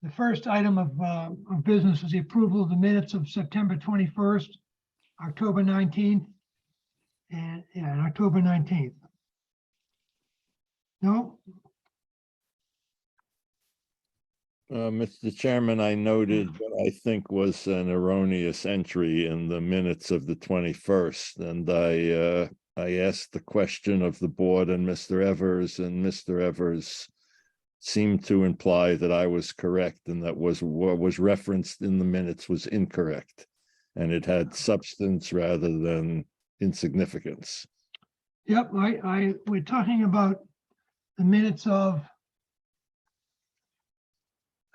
The first item of business is the approval of the minutes of September 21st, October 19th, and October 19th. No? Mr. Chairman, I noted what I think was an erroneous entry in the minutes of the 21st, and I asked the question of the board and Mr. Evers, and Mr. Evers seemed to imply that I was correct, and that was what was referenced in the minutes was incorrect, and it had substance rather than insignificance. Yep, we're talking about the minutes of.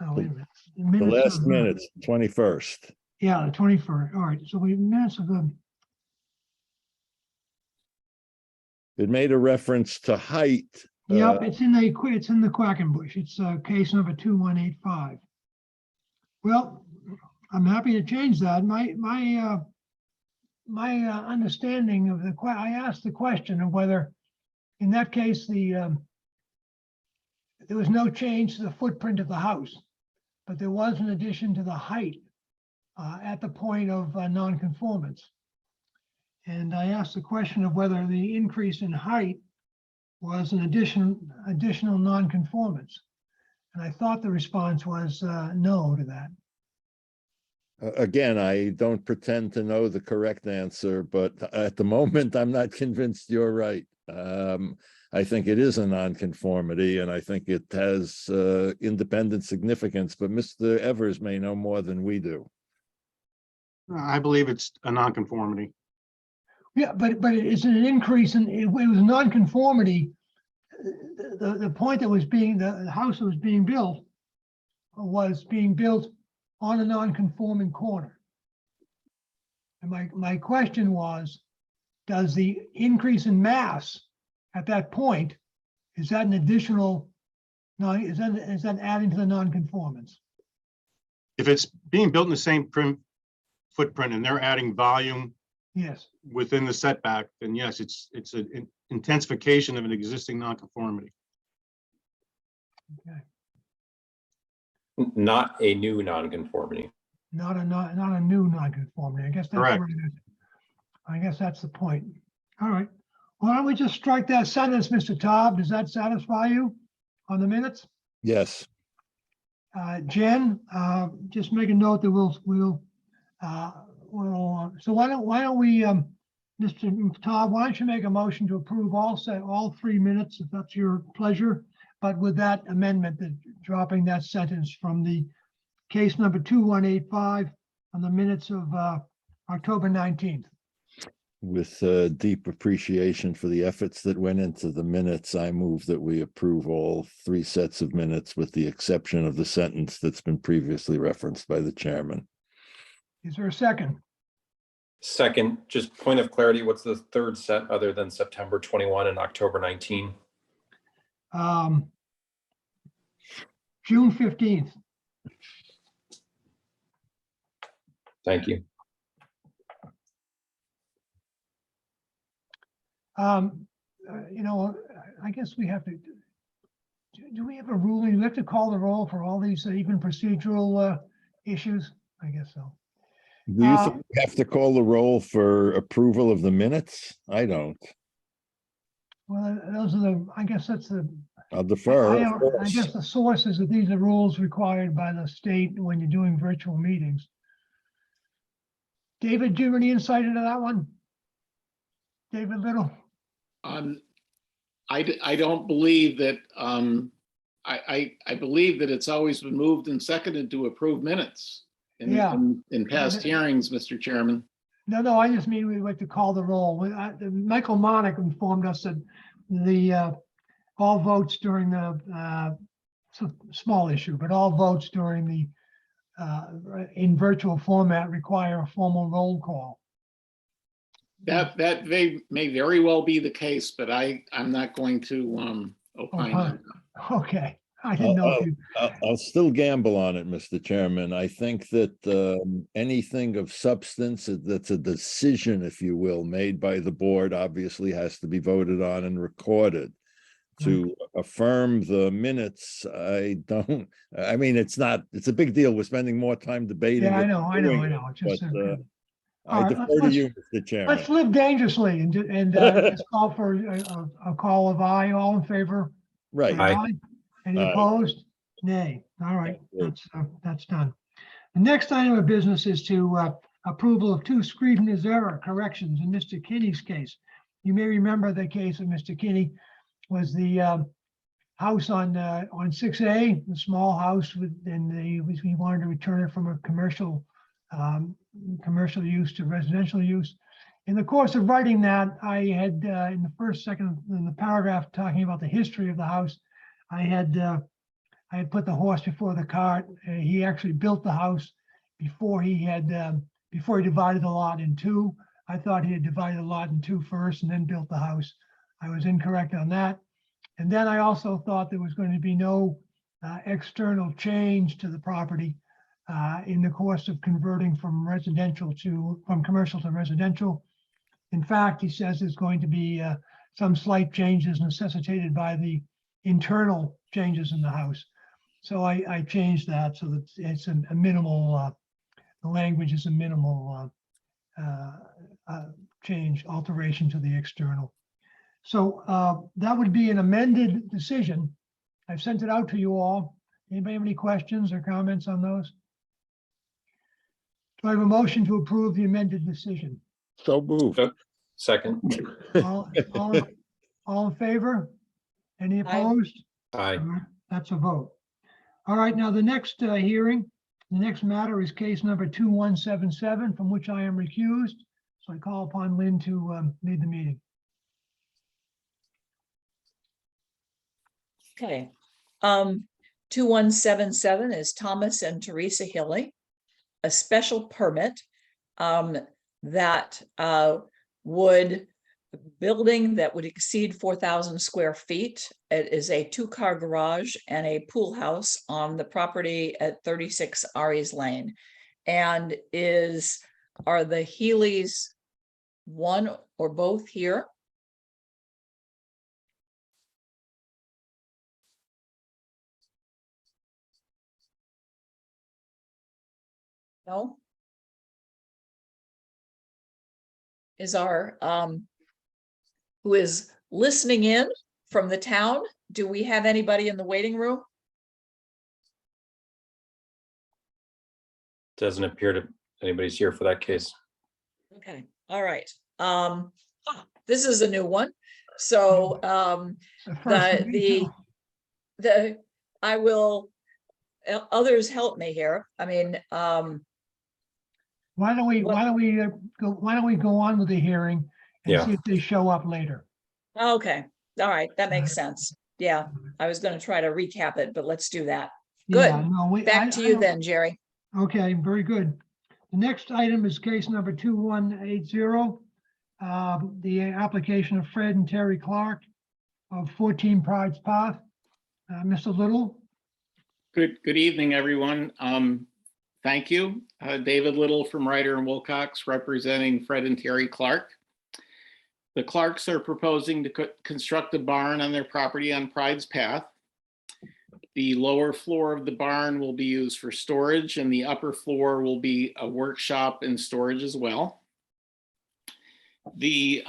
Oh, wait a minute. The minutes last of, minutes, 21st. Yeah, the 21st. All right, so we minutes of the. It made a reference to height. Yep, it's in the Quackenbush. It's case number 2185. Well, I'm happy to change that. My understanding of I asked the question of whether, in that case, there was no change to the footprint of the house, but there was an addition to the height at the point of nonconformance. And I asked the question of whether the increase in height was an additional nonconformance. And I thought the response was no to that. Again, I don't pretend to know the correct answer, but at the moment, I'm not convinced you're right. I think it is a nonconformity, and I think it has independent significance, but Mr. Evers may know more than we do. I believe it's a nonconformity. Yeah, but it's an increase in, it was nonconformity. The point that was the house that was being built on a non-conforming corner. And my question was, does the increase in mass at that point, is that an additional, is that adding to the non-conformance? If it's being built in the same footprint and they're adding volume Yes. within the setback, then yes, it's an intensification of an existing nonconformity. Okay. Not a new nonconformity. Not a new nonconformity. I guess that's Correct. what it is. I guess that's the point. All right. Why don't we just strike that sentence, Mr. Taub? Does that satisfy you on the minutes? Yes, Jen, just make a note that so why don't we, Mr. Taub, why don't you make a motion to approve all 3 minutes, if that's your pleasure, but with that amendment, that dropping that sentence from the case number 2185 on the minutes of October 19th. with deep appreciation for the efforts that went into the minutes, I move that we approve all 3 sets of minutes with the exception of the sentence that's been previously referenced by the chairman. Is there a second? Second, just point of clarity, what's the third set other than September 21 and October 19? June 15th. Thank you. I guess we have to, do we have a ruling? Do we have to call the roll for all these even procedural issues? I guess so. Do you think we have to call the roll for approval of the minutes? I don't. Well, those are I guess that's I'll defer. I of course. guess the source is that these are rules required by the state when you're doing virtual meetings. David, do you have any insight into that one? David Little? I don't believe that, I believe that it's always been moved and seconded to approve minutes in past hearings, Mr. Chairman. No, I just mean we like to call the roll. Michael Monick informed us that all votes during the small issue, but all votes during the in virtual format require a formal roll call. That may very well be the case, but I'm not going to opine on that. Okay, I didn't know if you. I'll still gamble on it, Mr. Chairman. I think that anything of substance that's a decision, if you will, made by the board obviously has to be voted on and recorded. to affirm the minutes, I don't, I mean, it's a big deal. We're spending more time debating. Yeah, I it know, than doing it, It's just, but, all I right, defer to let's- you, Mr. Chairman. let's live dangerously and just call for a call of aye. All in favor? Right. Say Aye. Any Aye. opposed? Nay. All right, Good. that's done. The next item of business is to approval of 2 Scrivener's error corrections in Mr. Kinney's case. You may remember the case of Mr. Kinney was the house on 6A, the small house and he wanted to return it from a commercial use to residential use. In the course of writing that, I had in the paragraph talking about the history of the house, I had put the horse before the cart. He actually built the house before he divided the lot in 2. I thought he had divided the lot in 2 first and then built the house. I was incorrect on that. And then I also thought there was going to be no external change to the property in the course of converting from commercial to residential. In fact, he says there's going to be some slight changes necessitated by the internal changes in the house. So I changed that so that it's a minimal, the language is a minimal change, alteration to the external. So that would be an amended decision. I've sent it out to you all. Anybody have any questions or comments on those? Do I have a motion to approve the amended decision? So moved. Second. All in favor? Any opposed? Aye. All right, that's a vote. All right, now the next hearing, the next matter is case number 2177, from which I am recused. So I call upon Lynn to lead the meeting. Okay. 2177 is Thomas and Teresa Hilly, a special permit that building that would exceed 4,000 square feet. It is a 2-car garage and a pool house on the property at 36 Aries Lane. And are the Healy's one or both here? No? Is our, who is listening in from the town? Do we have anybody in the waiting room? Doesn't appear to anybody's here for that case. Okay, all right. This is a new one. So The first for me, too. I will, others help me here. I mean, Why don't we go on with the hearing and Yeah. see if they show up later? okay, all right, that makes sense. Yeah, I was gonna try to recap it, but let's do that. Yeah, Good. no, Back to you don't- then, Jerry. Okay, very good. The next item is case number 2180. The application of Fred and Terry Clark of 14 Pride's Path. Mr. Little, Good evening, everyone. Thank you. David Little from Ryder and Wilcox, representing Fred and Terry Clark. The Clarks are proposing to construct a barn on their property on Pride's Path. The lower floor of the barn will be used for storage, and the upper floor will be a workshop and storage as well. The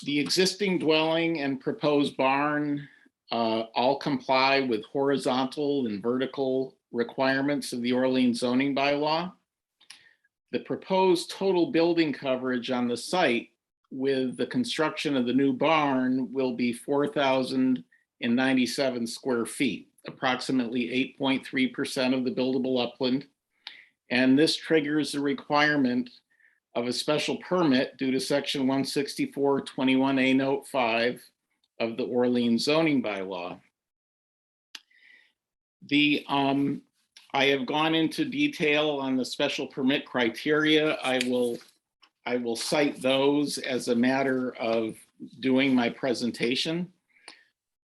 existing dwelling and proposed barn all comply with horizontal and vertical requirements of the Orleans zoning bylaw. The proposed total building coverage on the site with the construction of the new barn will be 4,097 square feet, approximately 8.3% of the buildable upland. And this triggers the requirement of a special permit due to section 164.21A note 5 of the Orleans zoning bylaw. I have gone into detail on the special permit criteria. I will cite those as a matter of doing my presentation.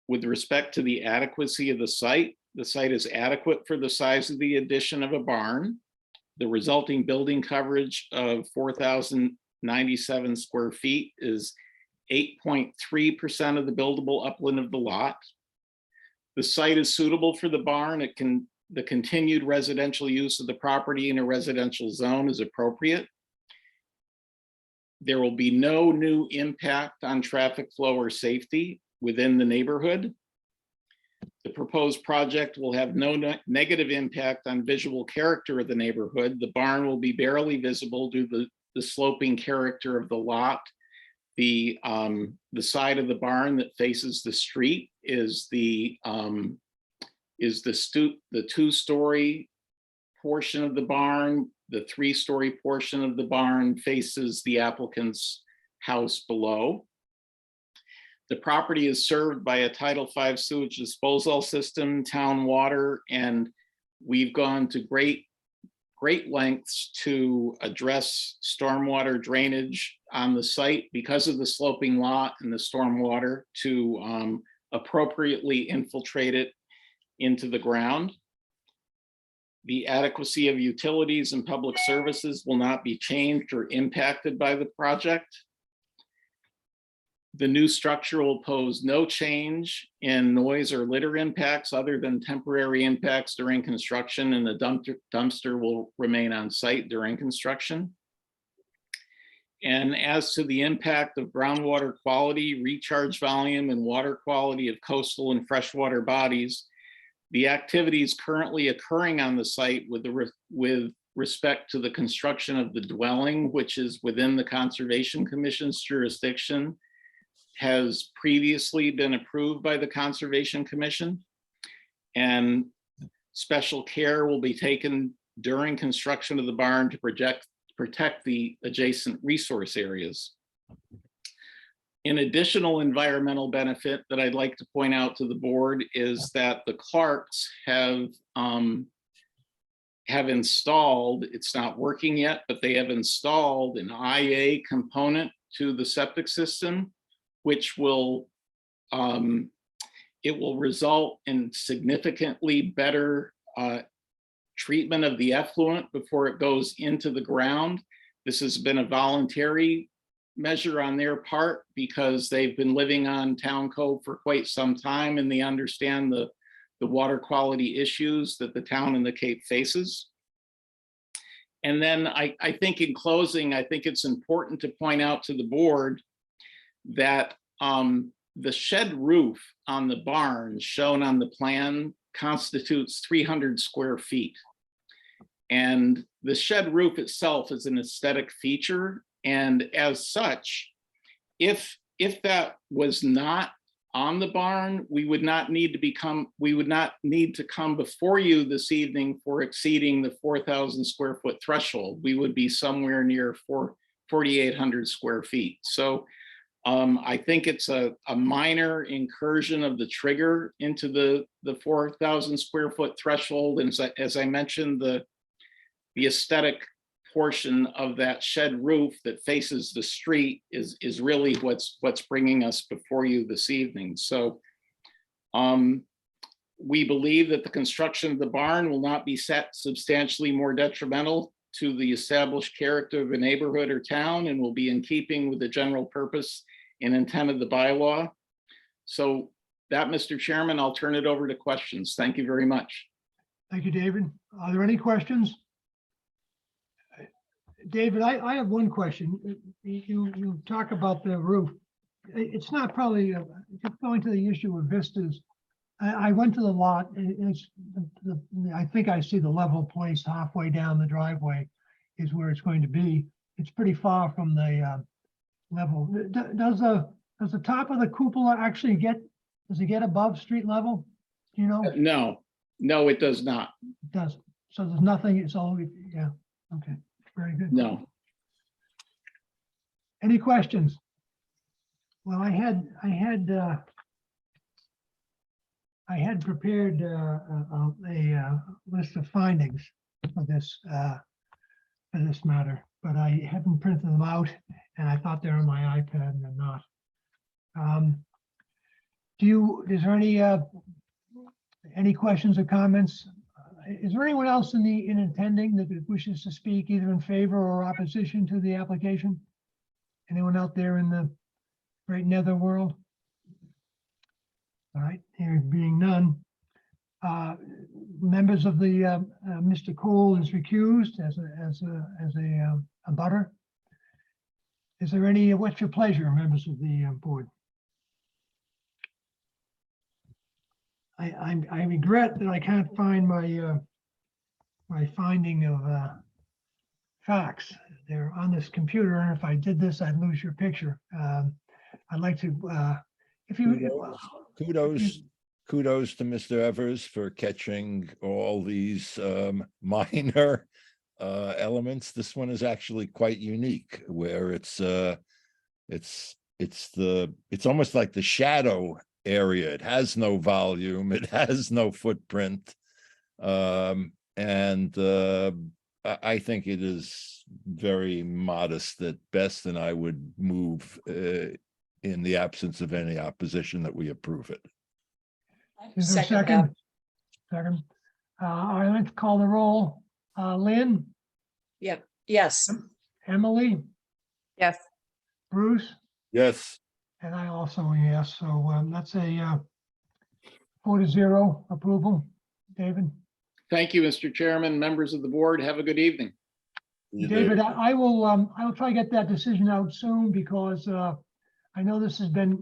With respect to the adequacy of the site is adequate for the size of the addition of a barn. The resulting building coverage of 4,097 square feet is 8.3% of the buildable upland of the lot. The site is suitable for the barn. The continued residential use of the property in a residential zone is appropriate. There will be no new impact on traffic flow or safety within the neighborhood. The proposed project will have no negative impact on visual character of the neighborhood. The barn will be barely visible due to the sloping character of the lot. The side of the barn that faces the street is the two-story portion of the barn. The three-story portion of the barn faces the applicant's house below. The property is served by a Title V sewage disposal system, town water, and we've gone to great lengths to address stormwater drainage on the site because of the sloping lot and the stormwater to appropriately infiltrate it into the ground. The adequacy of utilities and public services will not be changed or impacted by the project. The new structure will pose no change in noise or litter impacts other than temporary impacts during construction, and the dumpster will remain on site during construction. And as to the impact of groundwater quality, recharge volume, and water quality of coastal and freshwater bodies, the activities currently occurring on the site with respect to the construction of the dwelling, which is within the Conservation Commission's jurisdiction, has previously been approved by the Conservation Commission, and special care will be taken during construction of the barn to protect the adjacent resource areas. An additional environmental benefit that I'd like to point out to the board is that the Clarks have installed, it's not working yet, but they have installed an IA component to the septic system, which will it will result in significantly better treatment of the effluent before it goes into the ground. This has been a voluntary measure on their part because they've been living on Town Cove for quite some time, and they understand the water quality issues that the town and the Cape faces. And then I think in closing, I think it's important to point out to the board that the shed roof on the barn shown on the plan constitutes 300 square feet. And the shed roof itself is an aesthetic feature. And as such, if that was not on the barn, we would not need to come before you this evening for exceeding the 4,000 square foot threshold. We would be somewhere near 4,800 square feet. So I think it's a minor incursion of the trigger into the 4,000 square foot threshold. And as I mentioned, the aesthetic portion of that shed roof that faces the street is really what's bringing us before you this evening. So we believe that the construction of the barn will not be substantially more detrimental to the established character of a neighborhood or town, and will be in keeping with the general purpose and intent of the bylaw. So that, Mr. Chairman, I'll turn it over to questions. Thank you very much. Thank you, David. Are there any questions? David, I have one question. You talk about the roof. It's not probably, going to the issue of vistas. I went to the lot, and I think I see the level place halfway down the driveway is where it's going to be. It's pretty far from the level. Does the top of the cupola actually does it get above street level? Do you know? No, it does not. It doesn't. So there's nothing, it's all, yeah, okay, very good. No. Any questions? Well, I had prepared a list of findings for this matter, but I haven't printed them out, and I thought they're on my iPad and they're not. Is there any questions or comments? Is there anyone else in attending that wishes to speak either in favor or opposition to the application? Anyone out there in the Great Netherworld? All right, here being none. Members of the, Mr. Cole is recused as a butter. Is there any, what's your pleasure, members of the board? I regret that I can't find my my finding of facts. They're on this computer, and if I did this, I'd lose your picture. I'd like to, if you, Kudos to Mr. Evers for catching all these minor elements. This one is actually quite unique, where it's almost like the shadow area. It has no volume, it has no footprint. I think it is very modest at best, and I would move in the absence of any opposition that we approve it. is there a Second that. second? Second. All right, let's call the roll. Lynn, Yep, yes. Emily, Yes. Bruce, Yes, and I also, yes. So that's a 4-0 approval. David? Thank you, Mr. Chairman, members of the board. Have a good evening. David, I will try to get that decision out soon because I know this has been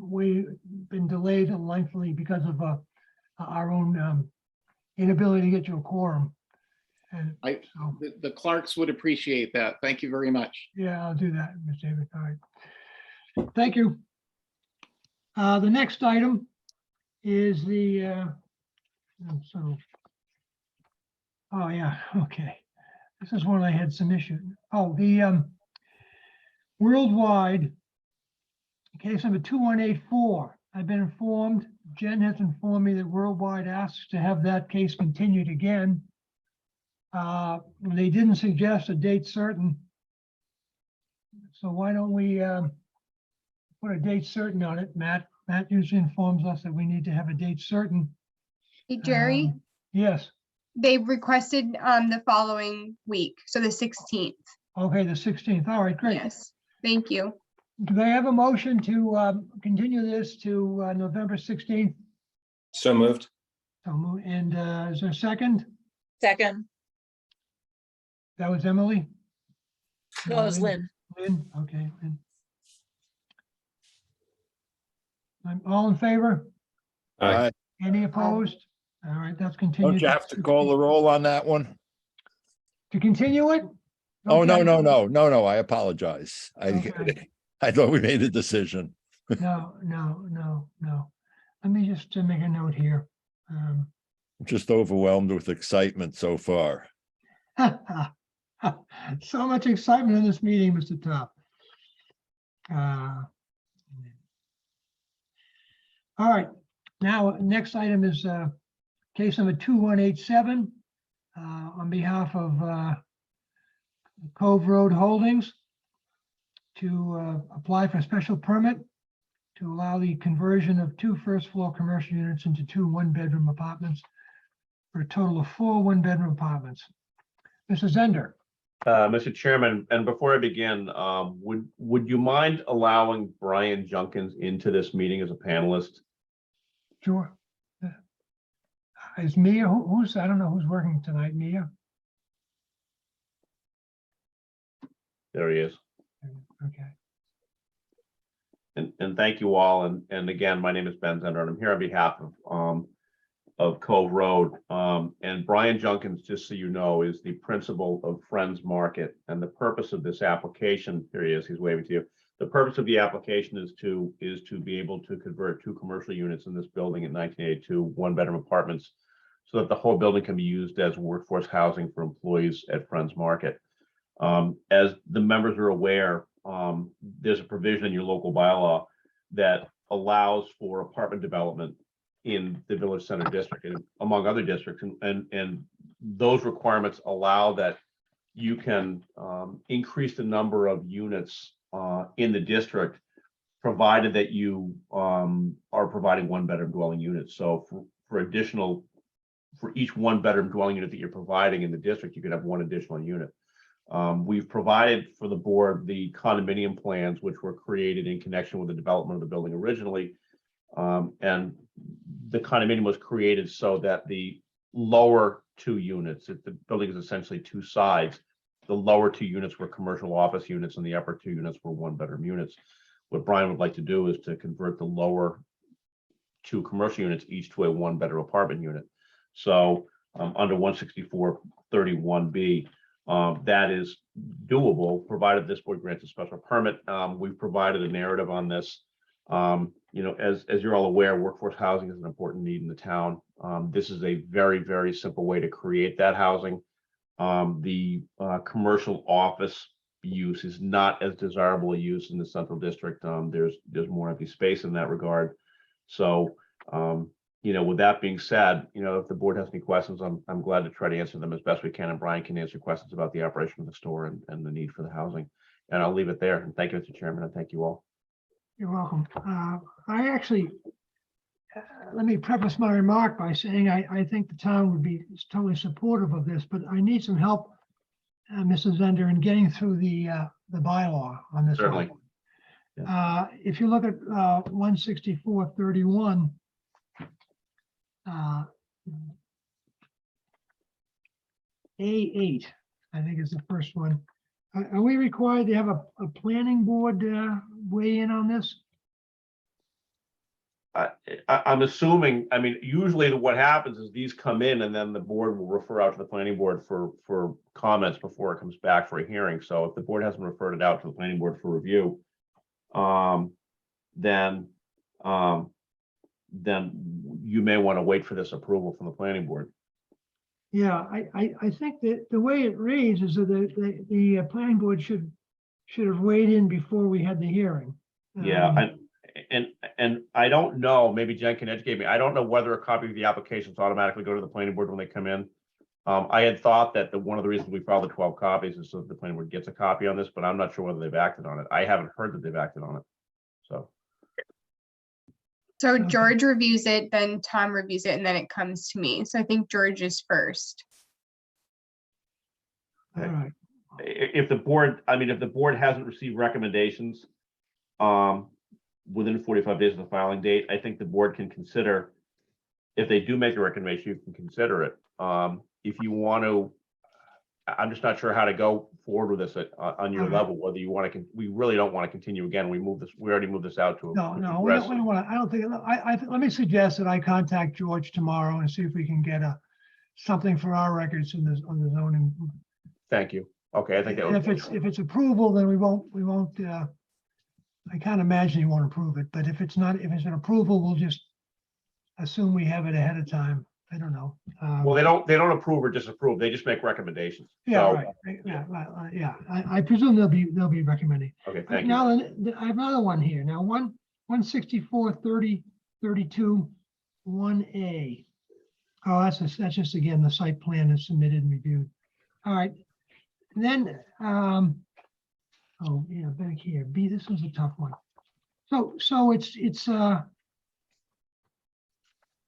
delayed lengthily because of our own inability to get you a quorum. And so, The clerks would appreciate that. Thank you very much. yeah, I'll do that, Ms. David. All right. Thank you. The next item is the oh yeah, okay. This is one I had some issues. Oh, the worldwide case number 2184. I've been informed, Jen has informed me that Worldwide asks to have that case continued again. They didn't suggest a date certain. So why don't we put a date certain on it? Matt usually informs us that we need to have a date certain. Hey, Jerry, Yes, they requested the following week, so the 16th. okay, the 16th. All right, great. Yes, thank you. Do they have a motion to continue this to November 16th? So moved. And is there a second? Second, That was Emily? no, it was Lynn. Lynn, okay, Lynn. I'm all in favor? Aye. Any opposed? All right, that's continued. don't you have to call the roll on that one? To continue it? Oh, no, Okay. no, I apologize. Okay. I thought we made a decision. No. Let me just make a note here. I'm just overwhelmed with excitement so far. So much excitement in this meeting, Mr. Top. All right, now, next item is case number 2187 on behalf of Cove Road Holdings to apply for a special permit to allow the conversion of 2 first-floor commercial units into 2 one-bedroom apartments for a total of 4 one-bedroom apartments. Mr. Zender. Mr. Chairman, and before I begin, would you mind allowing Brian Junkins into this meeting as a panelist? Sure. Is Mia, who's, I don't know who's working tonight, Mia? There he is. Okay. And thank you all. And again, my name is Ben Zender, and I'm here on behalf of Cove Road. And Brian Junkins, just so you know, is the principal of Friends Market. And the purpose of this application, here he is, he's waving to you. The purpose of the application is to be able to convert 2 commercial units in this building in 1982, one-bedroom apartments, so that the whole building can be used as workforce housing for employees at Friends Market. As the members are aware, there's a provision in your local bylaw that allows for apartment development in the Village Center District and among other districts. And those requirements allow that you can increase the number of units in the district, provided that you are providing one-bedroom dwelling units. So for each one-bedroom dwelling unit that you're providing in the district, you can have 1 additional unit. We've provided for the board the condominium plans, which were created in connection with the development of the building originally. And the condominium was created so that the lower two units, if the building is essentially two sides, the lower two units were commercial office units and the upper two units were one-bedroom units. What Brian would like to do is to convert the lower two commercial units each to a one-bedroom apartment unit. So under 164-31B, that is doable, provided this board grants a special permit. We've provided a narrative on this. You know, as you're all aware, workforce housing is an important need in the town. This is a very, very simple way to create that housing. The commercial office use is not as desirable a use in the central district. There's more empty space in that regard. So, you know, with that being said, you know, if the board has any questions, I'm glad to try to answer them as best we can, and Brian can answer questions about the operation of the store and the need for the housing. And I'll leave it there. And thank you, Mr. Chairman, and thank you all. You're welcome. I actually, let me preface my remark by saying I think the town would be totally supportive of this, but I need some help, Mrs. Zender, in getting through the bylaw on this. Certainly. If you look at 164-31, A8, I think is the first one. Are we required to have a planning board weigh in on this? I'm assuming, I mean, usually what happens is these come in and then the board will refer out to the planning board for comments before it comes back for a hearing. So if the board hasn't referred it out to the planning board for review, then you may want to wait for this approval from the planning board. Yeah, I think that the way it reads is that the planning board should have weighed in before we had the hearing. Yeah, and I don't know, maybe Jen can educate me. I don't know whether a copy of the applications automatically go to the planning board when they come in. I had thought that one of the reasons we filed the 12 copies is so that the planning board gets a copy on this, but I'm not sure whether they've acted on it. I haven't heard that they've acted on it. So George reviews it, then Tom reviews it, and then it comes to me. So I think George is first. All right. If the board, I mean, if the board hasn't received recommendations within 45 days of the filing date, I think the board can consider, if they do make a recommendation, you can consider it. If you want to, I'm just not sure how to go forward with this on your level, whether you want to, we really don't want to continue again. We already moved this out to. No, we don't want to, I don't think, let me suggest that I contact George tomorrow and see if we can get something for our records on the zoning. Thank you. Okay, I think that And was. if it's approval, then we won't, I can't imagine he won't approve it, but if it's an approval, we'll just assume we have it ahead of time. I don't know. Well, they don't approve or disapprove. They just make recommendations. Yeah, So, right. Yeah, I presume they'll be recommending. okay, thank you. Now, I have another one here. Now, 164-30-32, 1A. Oh, that's just again, the site plan is submitted and reviewed. All right. And then, oh, yeah, back here, B, this was a tough one. So it's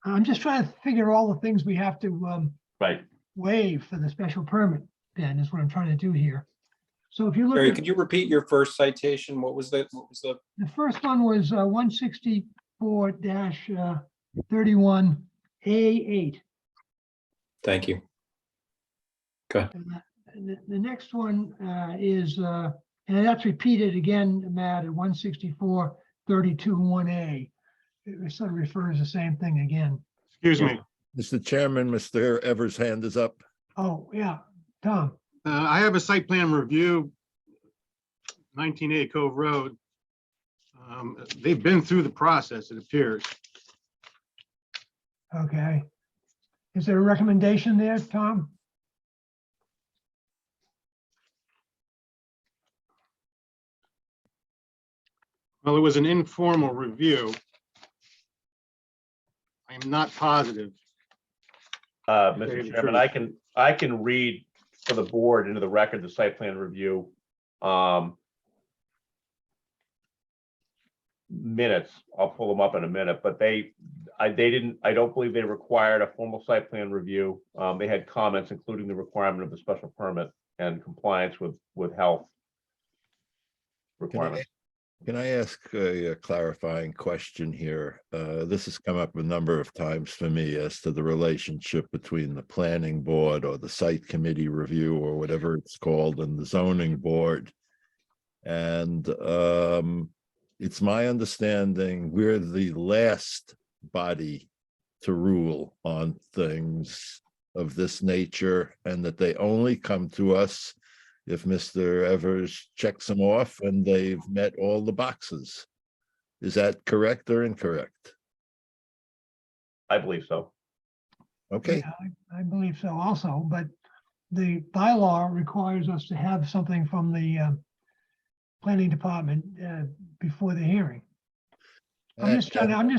I'm just trying to figure all the things we have to Right. waive for the special permit, Ben, is what I'm trying to do here. So if you look Barry, at, could you repeat your first citation? What was the? the first one was 164-31A8. Thank you. Okay. And the next one is, and that's repeated again, Matt, at 164-32-1A. It sort of refers the same thing again. Excuse me. Mr. Chairman, Mr. Evers' hand is up. Oh, yeah, Tom. I have a site plan review, 19A Cove Road. They've been through the process, it appears. Okay. Is there a recommendation there, Tom? Well, it was an informal review. I am not positive. Mr. Chairman, I can read for the board into the record the site plan review minutes. I'll pull them up in a minute, but I don't believe they required a formal site plan review. They had comments, including the requirement of the special permit. and compliance with health Can I, requirements. can I ask a clarifying question here? This has come up a number of times for me as to the relationship between the planning board or the site committee review or whatever it's called and the zoning board. And it's my understanding we're the last body to rule on things of this nature and that they only come to us if Mr. Evers checks them off and they've met all the boxes. Is that correct or incorrect? I believe so. Okay, Yeah, I believe so also, but the bylaw requires us to have something from the planning department before the hearing. I'm just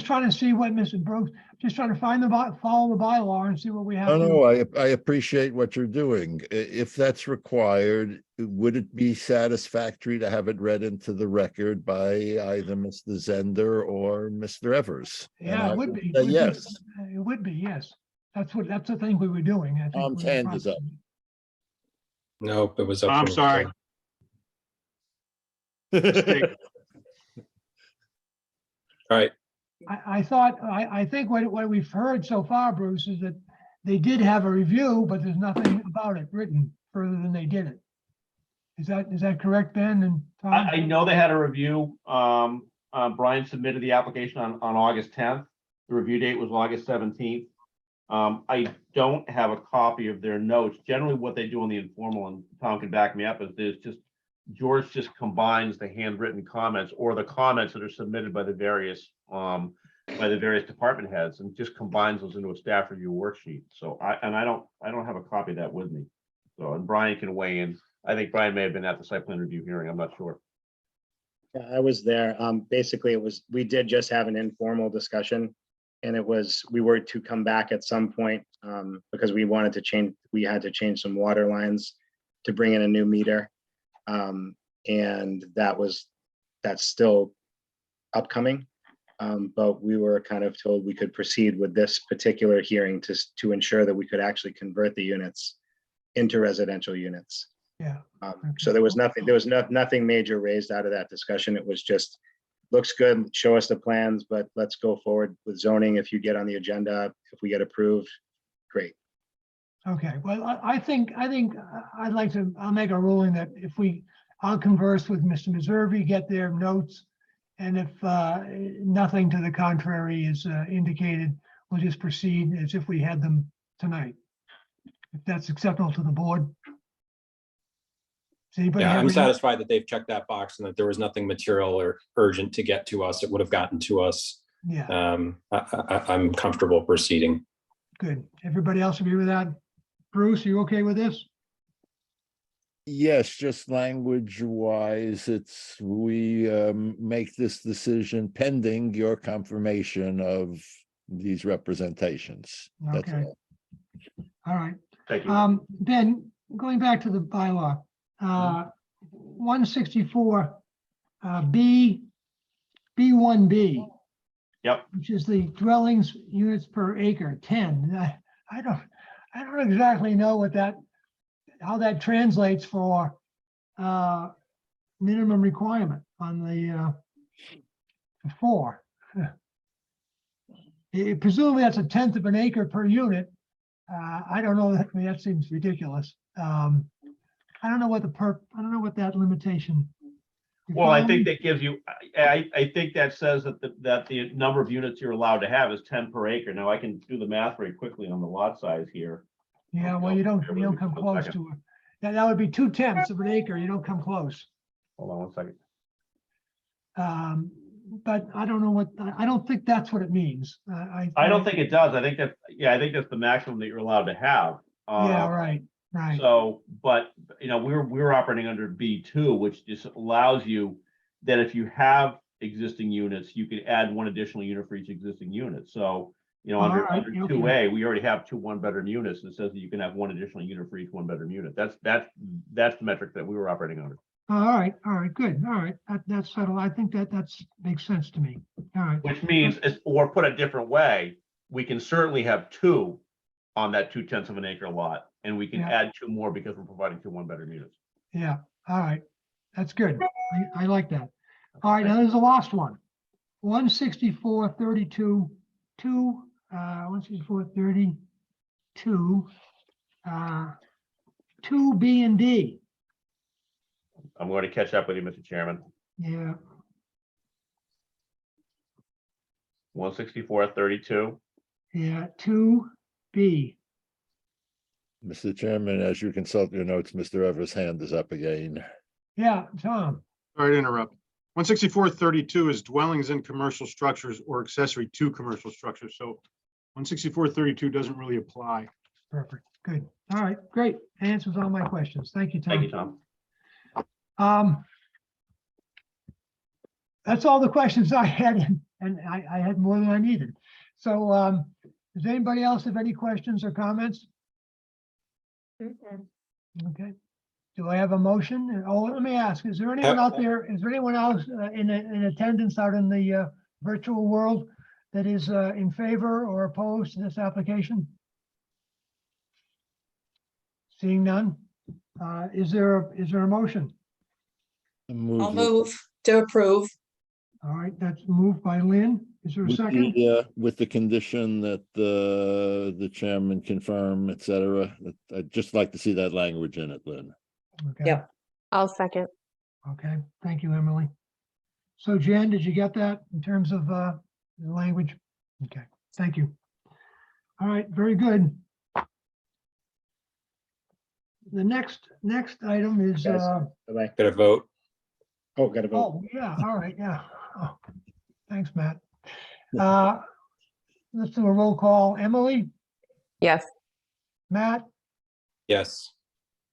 trying to see what Mr. Brooks, just trying to find follow the bylaw and see what we have. No, to. I appreciate what you're doing. If that's required, would it be satisfactory to have it read into the record by either Mr. Zender or Mr. Evers? And Yeah, I it would be. say yes. It would be, yes. That's the thing we were doing. I think Tom's we were hand is up. processing. Nope, it was up. I'm from sorry. before. All right, I think what we've heard so far, Bruce, is that they did have a review, but there's nothing about it written further than they did it. Is that correct, Ben and Tom? I know they had a review. Brian submitted the application on August 10th. The review date was August 17th. I don't have a copy of their notes. Generally, what they do on the informal, and Tom can back me up, is there's just George just combines the handwritten comments or the comments that are submitted by the various department heads and just combines those into a staff review worksheet. So I don't have a copy of that with me. So, and Brian can weigh in. I think Brian may have been at the site plan review hearing. I'm not sure. Yeah, I was there. Basically we did just have an informal discussion, and we were to come back at some point because we had to change some water lines to bring in a new meter. And that's still upcoming. But we were kind of told we could proceed with this particular hearing to ensure that we could actually convert the units into residential units. Yeah. So there was nothing major raised out of that discussion. It was just, looks good, show us the plans, but let's go forward with zoning. If you get on the agenda, if we get approved, great. Okay, well, I think I'll make a ruling that I'll converse with Mr. Meservey, get their notes. And if nothing to the contrary is indicated, we'll just proceed as if we had them tonight. If that's acceptable to the board. Does anybody yeah, have I'm any- satisfied that they've checked that box and that there was nothing material or urgent to get to us. It would have gotten to us. Yeah, I'm comfortable proceeding. good. Everybody else agree with that? Bruce, are you okay with this? Yes, just language wise, we make this decision pending your confirmation of these representations. That's Okay. all. All right. Thank you. Ben, going back to the bylaw, 164 B1B. Yep. Which is the dwellings units per acre, 10. I don't exactly know how that translates for minimum requirement on the 4. Presumably that's 1/10 of an acre per unit. I don't know, that seems ridiculous. I don't know what that limitation. You Well, I follow think me? that gives you, I think that says that the number of units you're allowed to have is 10 per acre. Now I can do the math very quickly on the lot size here. Yeah, well, Okay, you don't bear with me come for a close second. to it. That would be 2/10 of an acre. You don't come close. Hold on one second. But I don't know I don't think that's what it means. I don't think it does. I think that's the maximum that you're allowed to have. Yeah, right. So, but, we're operating under B2, which just allows you that if you have existing units, you can add one additional unit for each existing unit. So, under All right, okay. 2A, we already have 2 one-bedroom units, and it says that you can have one additional unit for each one-bedroom unit. That's the metric that we were operating under. All right, good. All right, that's settled. I think that makes sense to me. All right. Which means, or put a different way, we can certainly have 2 on that 2/10 of an acre lot. And we can Yeah. add 2 more because we're providing 2 one-bedroom units. Yeah, all right. That's good. I like that. All right, now there's the last one. 16432, 16432, 2B and D. I'm going to catch up with you, Mr. Chairman. Yeah, 16432. yeah, 2B. Mr. Chairman, as you consult your notes, Mr. Evers' hand is up again. Yeah, Tom. Sorry to interrupt. 16432 is dwellings in commercial structures or accessory to commercial structures. So 16432 doesn't really apply. Perfect, good. All right, great. Answers all my questions. Thank you, Tom. Thank you, Tom. That's all the questions I had, and I had more than I needed. So, does anybody else have any questions or comments? Okay. Do I have a motion? Oh, let me ask, is there anyone out there, is there anyone else in attendance out in the virtual world that is in favor or opposed to this application? Seeing none, is there a motion? I'll Move move to approve. All right, that's moved by Lynn. Is there a second? with the condition that the chairman confirm, et cetera. I'd just like to see that language in it, Lynn. Okay. Yep. I'll second. Okay, thank you, Emily. So Jen, did you get that in terms of the language? Okay, thank you. All right, very good. The next item is, Guys. Bye-bye. Got to vote. Oh, gotta vote. oh, yeah, all right, yeah. Oh, thanks, Matt. Let's do a roll call. Emily, Yes. Matt, Yes.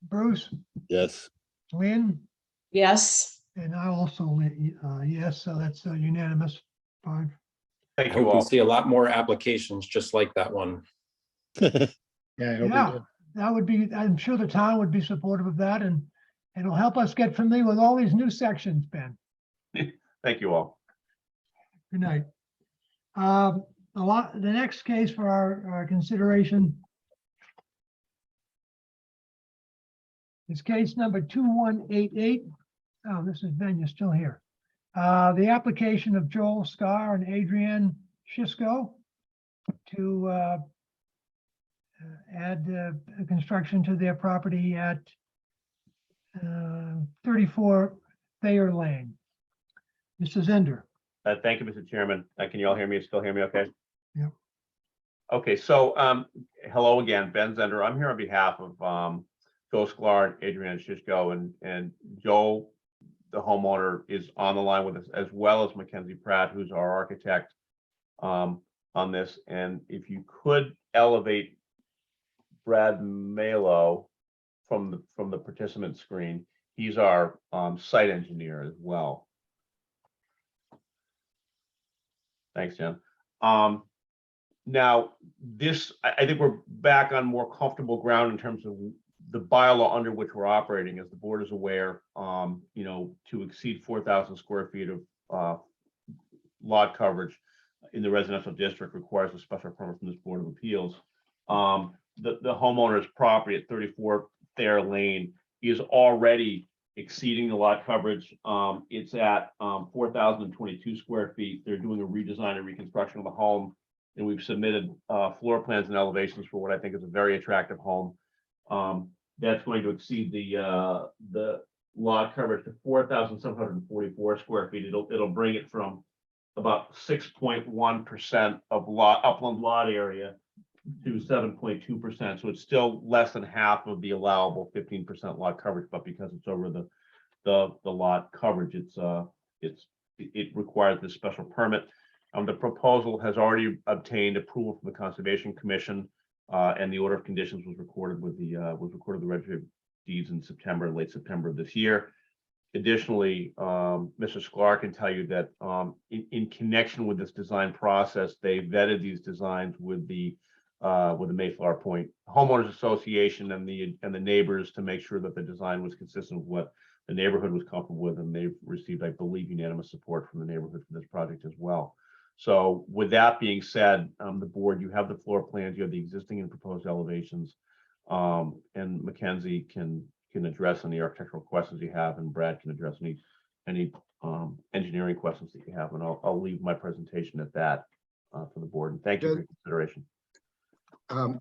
Bruce, Yes, Lynn, Yes, and I also, yes, so that's unanimous. 5. I Thank you hope we all. see a lot more applications just like that one. Yeah, I hope we Yeah, do. that would be, I'm sure the town would be supportive of that, and it'll help us get familiar with all these new sections, Ben. Thank you all. Good night. The next case for our consideration is case number 2188. Oh, this is Ben, you're still here. The application of Joel Scar and Adrienne Schisco to add construction to their property at 34 Thayer Lane. Mr. Zender. Thank you, Mr. Chairman. Can you all hear me? Still hear me okay? Yep. Okay, so hello again, Ben Zender. I'm here on behalf of Joe Sklar and Adrienne Shishko, and Joe, the homeowner, is on the line with us, as well as Mackenzie Pratt, who's our architect on this. And if you could elevate Brad Malo from the participant screen, he's our site engineer as well. Thanks, Jen. Now, I think we're back on more comfortable ground in terms of the bylaw under which we're operating. As the board is aware, to exceed 4,000 square feet of lot coverage in the residential district requires a special permit from this Board of Appeals. The homeowner's property at 34 Thayer Lane is already exceeding the lot coverage. It's at 4,022 square feet. They're doing a redesign and reconstruction of the home, and we've submitted floor plans and elevations for what I think is a very attractive home. That's going to exceed the lot coverage to 4,744 square feet. It'll bring it from about 6.1% of upland lot area to 7.2%. So it's still less than half of the allowable 15% lot coverage, but because it's over the lot coverage, it requires this special permit. The proposal has already obtained approval from the Conservation Commission, and the order of conditions was recorded with the Registry of Deeds in late September of this year. Additionally, Mr. Sklar can tell you that in connection with this design process, they vetted these designs with the Mayflower Point Homeowners Association and the neighbors to make sure that the design was consistent with what the neighborhood was comfortable with, and they've received, I believe, unanimous support from the neighborhood for this project as well. So with that being said, the board, you have the floor plans, you have the existing and proposed elevations. And Mackenzie can address any architectural questions you have, and Brad can address any engineering questions that you have. And I'll leave my presentation at that for the board. And thank you for your consideration.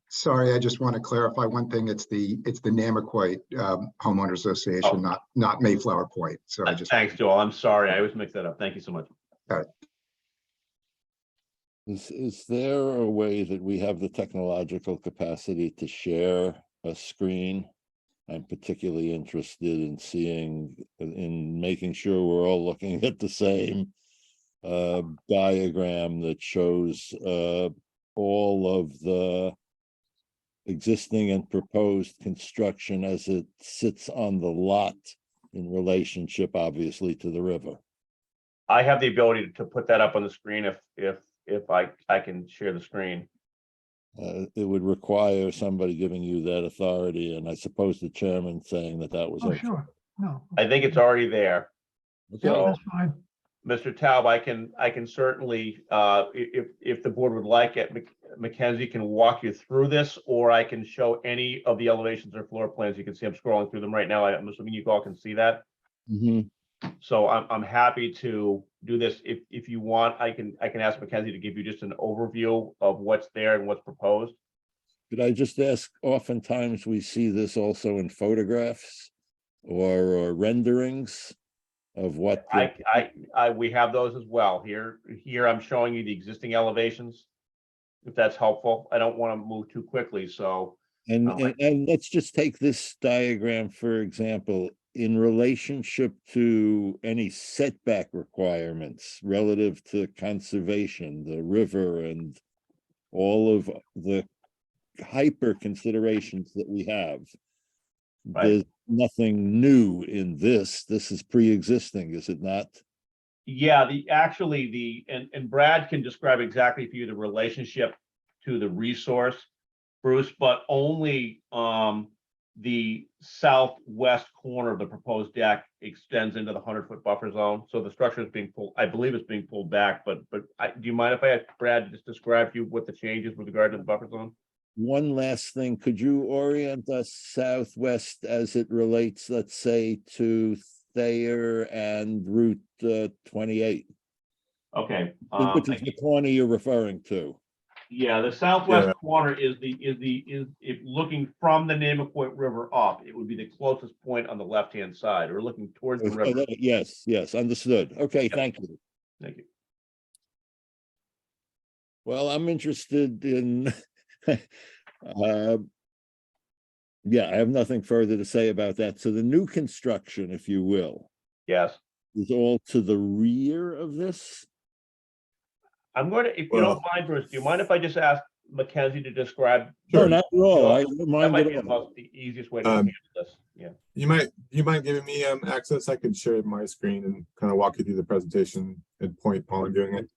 Sorry, I just want to clarify one thing. It's the Namaquoit Homeowners Association, not Mayflower Point. So I just Thanks, Joel. I'm sorry. I always mix that up. Thank you so much. Is there a way that we have the technological capacity to share a screen? I'm particularly interested in making sure we're all looking at the same diagram that shows all of the existing and proposed construction as it sits on the lot in relationship, obviously, to the river. I have the ability to put that up on the screen if I can share the screen. It would require somebody giving you that authority, and I suppose the chairman saying that was Oh, okay. sure. No. I think it's already there. Okay. Yeah, So, that's fine. Mr. Taub, I can certainly, if the board would like it, Mackenzie can walk you through this, or I can show any of the elevations or floor plans. You can see I'm scrolling through them right now. I'm assuming you all can see that. Mhm. So I'm happy to do this. If you want, I can ask Mackenzie to give you just an overview of what's there and what's proposed. Could I just ask, oftentimes we see this also in photographs or renderings of what. We have those as well. Here I'm showing you the existing elevations, if that's helpful. I don't want to move too quickly, so. And let's just take this diagram, for example, in relationship to any setback requirements relative to conservation, the river, and all of the hyper considerations that we have. Right. There's nothing new in this. This is pre-existing, is it not? Yeah, and Brad can describe exactly for you the relationship to the resource, Bruce, but only the southwest corner of the proposed deck extends into the 100-foot buffer zone. So the structure is being pulled, I believe it's being pulled back, but do you mind if I ask Brad to just describe to you what the change is with regard to the buffer zone? One last thing, could you orient us southwest as it relates, let's say, to Thayer and Route 28? Okay. Which is the corner you're referring to? Yeah, the southwest corner is if looking from the Namaquoit River up, it would be the closest point on the left-hand side, or looking towards the river. Yes, understood. Okay, Yep. thank you. Thank you. Well, I'm interested in, yeah, I have nothing further to say about that. So the new construction, if you will, Yes. is all to the rear of this? I'm going to, if you don't mind, Bruce, do you mind if I just ask Mackenzie to describe? No, not at all. I don't That mind might be at all. about the easiest way to handle this. Yeah. You mind giving me access? I could share my screen and kind of walk you through the presentation and point while I'm doing it.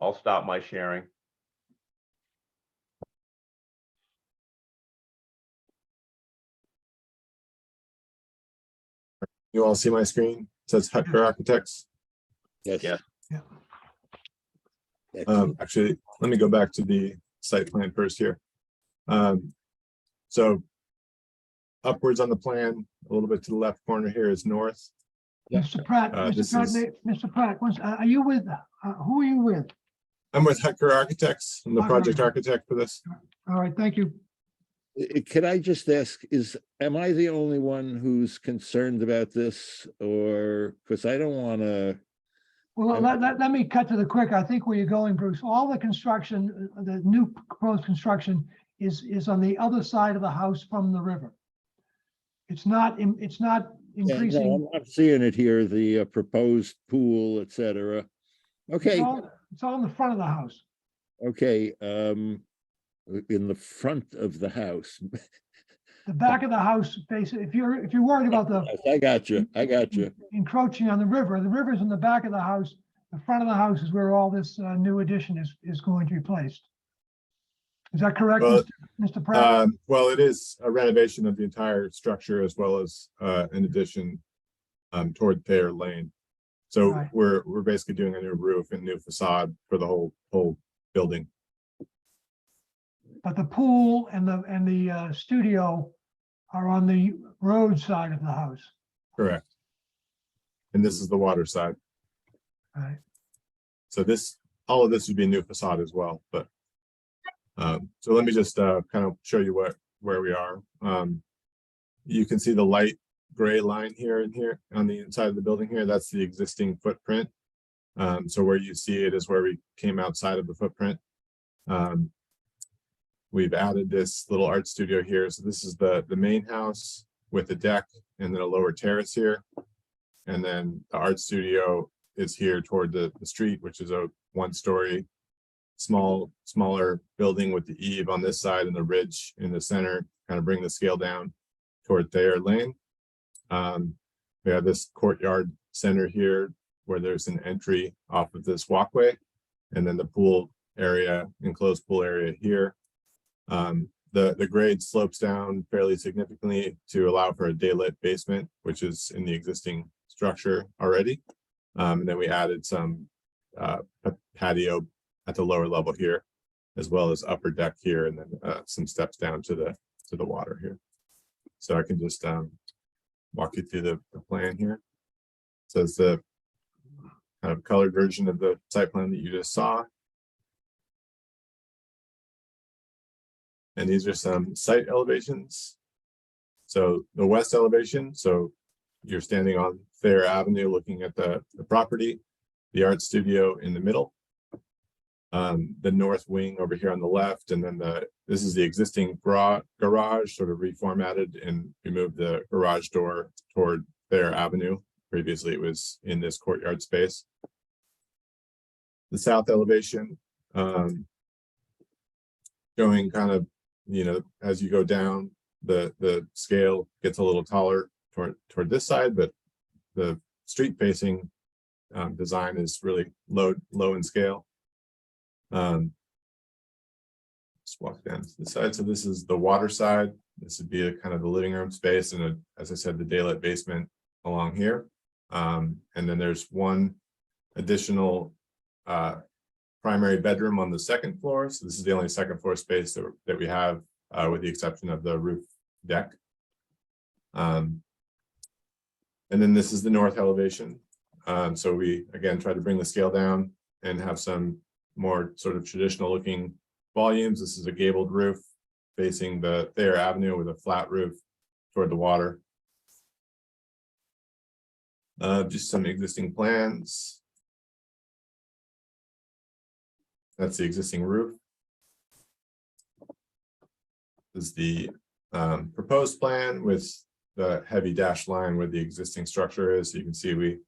I'll stop my sharing. You all see my screen? It says Hutker Architects. Yes. Yeah. Actually, let me go back to the site plan first here. So upwards on the plan, a little bit to the left corner here is north. Mr. Pratt, Mr. Pratt, are you with, who are you with? I'm with Hutker Architects. I'm the project architect for this. All right, thank you. Could I just ask, am I the only one who's concerned about this, or, because I don't want to. Well, let me cut to the quick. I think where you're going, Bruce, all the construction, the new proposed construction is on the other side of the house from the river. It's not increasing. No, I'm seeing it here, the proposed pool, et cetera. Okay, It's all in the front of the house. okay, in the front of the house. The back of the house, basically, if you're worried about the I got you. encroaching on the river's in the back of the house. The front of the house is where all this new addition is going to be placed. Is that correct, Well, Mr. Pratt? Well, it is a renovation of the entire structure as well as an addition toward Thayer Lane. So Right. we're basically doing a new roof and new facade for the whole building. But the pool and the studio are on the road side of the house, Correct. And this is the water side. right? So all of this would be a new facade as well, but. So let me just kind of show you where we are. You can see the light gray line here and here on the inside of the building here. That's the existing footprint. So where you see it is where we came outside of the footprint. We've added this little art studio here. So this is the main house with a deck and then a lower terrace here. And then the art studio is here toward the street, which is a 1-story smaller building with the eave on this side and the ridge in the center, kind of bring the scale down toward Thayer Lane. We have this courtyard center here where there's an entry off of this walkway, and then the pool area, enclosed pool area here. The grade slopes down fairly significantly to allow for a daylit basement, which is in the existing structure already. And then we added some patio at the lower level here, as well as upper deck here, and then some steps down to the water here. So I can just walk you through the plan here. So it's the kind of colored version of the site plan that you just saw. And these are some site elevations. So the west elevation, so you're standing on Thayer Avenue looking at the property, the art studio in the middle. The north wing over here on the left, and then this is the existing garage sort of reformatted, and we moved the garage door toward Thayer Avenue. Previously it was in this courtyard space. The south elevation, going kind of, as you go down, the scale gets a little taller toward this side, but the street facing design is really low in scale. Just walk down to the side. So this is the water side. This would be a kind of the living room space, and as I said, the daylit basement along here. And then there's one additional primary bedroom on the second floor. So this is the only second floor space that we have, with the exception of the roof deck. And then this is the north elevation. So we again try to bring the scale down and have some more sort of traditional looking volumes. This is a gabled roof facing the Thayer Avenue with a flat roof toward the water. Just some existing plans. That's the existing roof. This is the proposed plan with the heavy dashed line where the existing structure is. So you can see we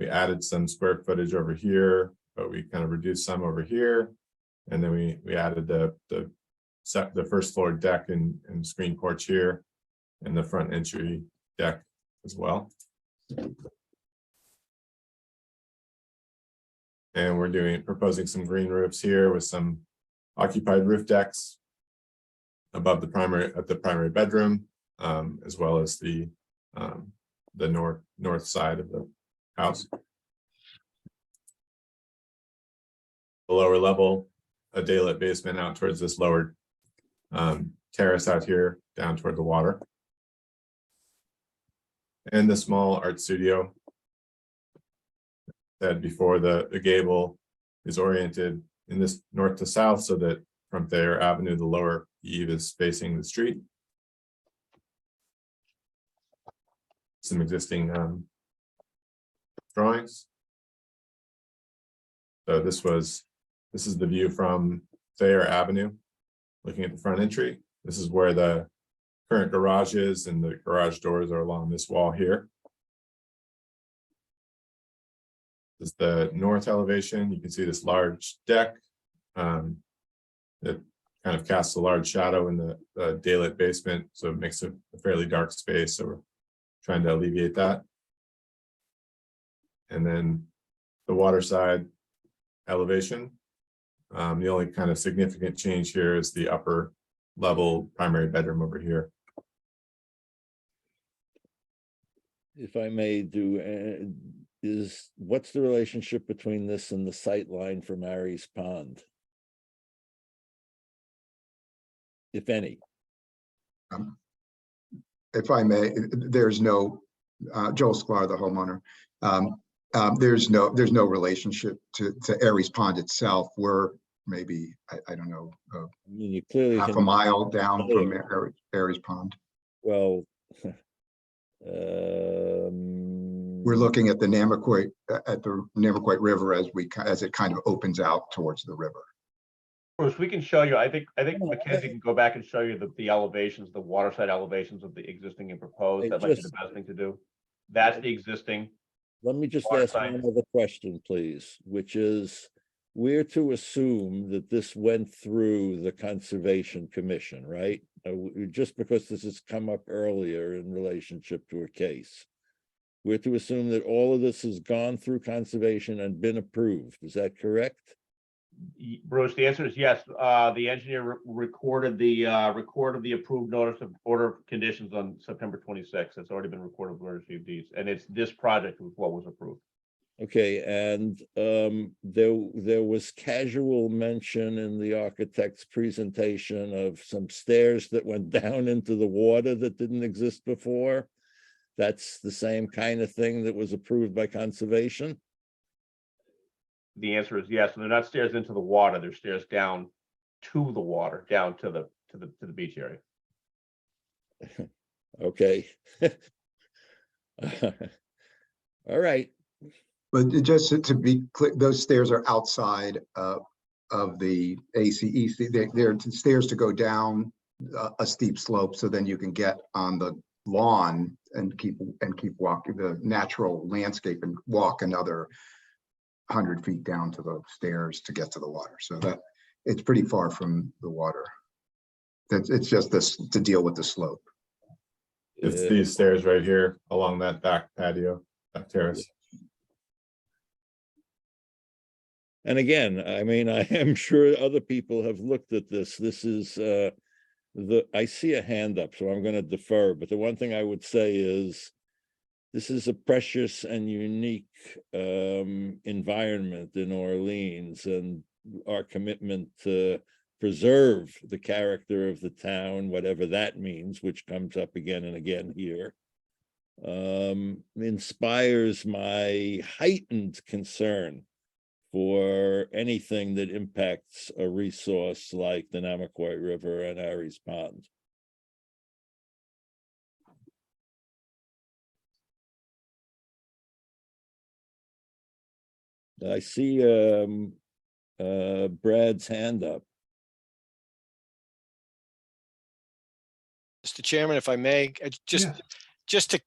added some square footage over here, but we kind of reduced some over here. And then we added the first floor deck and screen porch here, and the front entry deck as well. And we're proposing some green roofs here with some occupied roof decks above the primary bedroom, as well as the north side of the house. The lower level, a daylit basement out towards this lower terrace out here down toward the water. And the small art studio. Said before, the gable is oriented in this north to south, so that from Thayer Avenue, the lower eave is facing the street. Some existing drawings. So this is the view from Thayer Avenue, looking at the front entry. This is where the current garage is, and the garage doors are along this wall here. This is the north elevation. You can see this large deck that kind of casts a large shadow in the daylit basement, so it makes it a fairly dark space. So we're trying to alleviate that. And then the water side elevation. The only kind of significant change here is the upper level primary bedroom over here. If I may do, what's the relationship between this and the sight line from Aries Pond? If any. If I may, there's no, Joel Sklar, the homeowner. There's no relationship to Aries Pond itself. We're maybe, I don't know, I mean, you clearly half a can, mile down from Aries Pond. well, We're looking at the Namaquoit River as it kind of opens out towards the river. Bruce, we can show you, I think Mackenzie can go back and show you the elevations, the waterside elevations of the existing and proposed. It That might be just- the best thing to do. That's the existing. Let me just Water ask side. one other question, please, which is, we're to assume that this went through the Conservation Commission, right? Just because this has come up earlier in relationship to a case. We're to assume that all of this has gone through conservation and been approved. Is that correct? Bruce, the answer is yes. The engineer recorded the approved notice of order of conditions on September 26th. It's already been recorded with registry of deeds, and it's this project was what was approved. Okay, and there was casual mention in the architect's presentation of some stairs that went down into the water that didn't exist before. That's the same kind of thing that was approved by conservation? The answer is yes. And they're not stairs into the water. They're stairs down to the water, down to the beach area. Okay. All right. But just to be clear, those stairs are outside of the ACEC. They're stairs to go down a steep slope, so then you can get on the lawn and keep walking the natural landscape and walk another 100 feet down to the stairs to get to the water. So that it's pretty far from the water. It's just this to deal with the slope. It's these stairs right here along that back patio, back terrace. And again, I mean, I am sure other people have looked at this. This is I see a hand up, so I'm going to defer. But the one thing I would say is this is a precious and unique environment in Orleans, and our commitment to preserve the character of the town, whatever that means, which comes up again and again here, inspires my heightened concern for anything that impacts a resource like the Namaquoit River and Aries Pond. I see Brad's hand up. Mr. Chairman, if I may, just to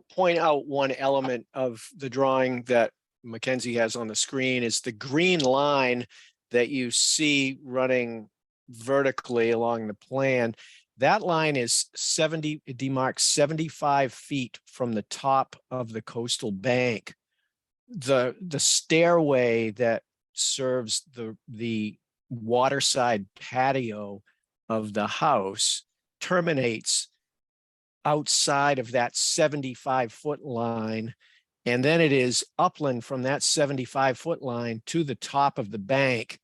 point out one element of the drawing that Mackenzie has on the screen is the green line that you see running vertically along the plan. That line is it demarks 75 feet from the top of the coastal bank. The stairway that serves the waterside patio of the house terminates outside of that 75-foot line, and then it is upland from that 75-foot line to the top of the bank,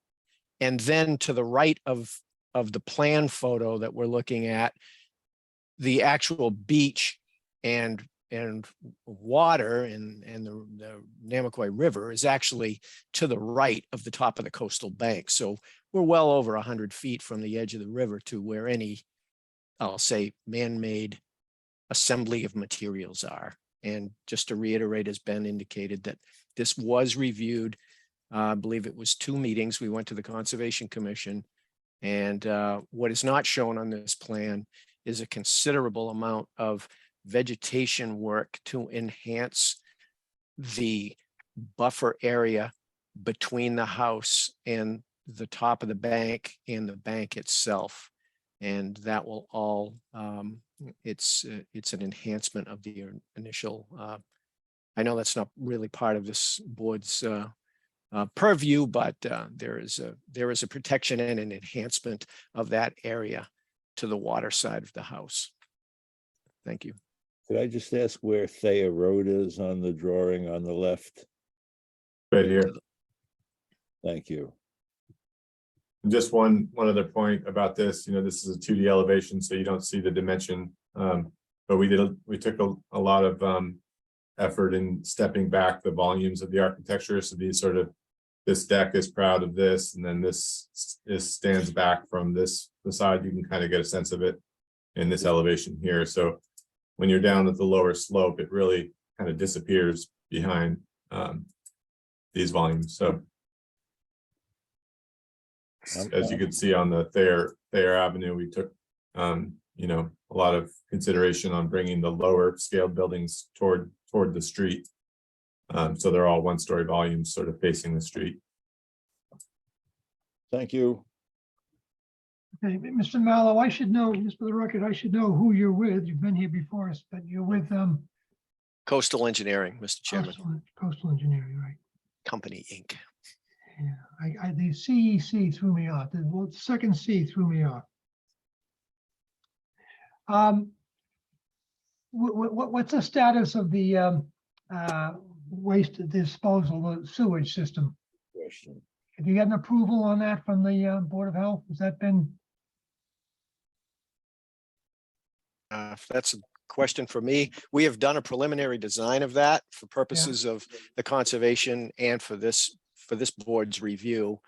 and then to the right of the plan photo that we're looking at, the actual beach and water and the Namaquoit River is actually to the right of the top of the coastal bank. So we're well over 100 feet from the edge of the river to where any, I'll say, man-made assembly of materials are. And just to reiterate, as Ben indicated, that this was reviewed, I believe it was 2 meetings. We went to the Conservation Commission, and what is not shown on this plan is a considerable amount of vegetation work to enhance the buffer area between the house and the top of the bank and the bank itself. And that will all, it's an enhancement of the initial, I know that's not really part of this board's purview, but there is a protection and an enhancement of that area to the water side of the house. Thank you. Could I just ask where Thayer Road is on the drawing on the left? Right here. Thank you. And just one other point about this, this is a 2D elevation, so you don't see the dimension. But we took a lot of effort in stepping back the volumes of the architecture. So this deck is proud of this, and then this stands back from the side. You can kind of get a sense of it in this elevation here. So when you're down at the lower slope, it really kind of disappears behind these volumes. So as you can see on the Thayer Avenue, we took a lot of consideration on bringing the lower scale buildings toward the street. So they're all one-story volumes sort of facing the street. Thank you. Okay, Mr. Mallow, I should know, just for the record, I should know who you're with. You've been here before us, but you're with Coastal Engineering, Mr. Chairman, Coastal Engineering, right? Company Inc. Yeah, the CEC threw me off. The second C threw me off. What's the status of the waste disposal, the sewage system? Question. Have you gotten approval on that from the Board of Health? Has that been? If that's a question for me, we have done a preliminary design of that for purposes of the conservation and for this board's review.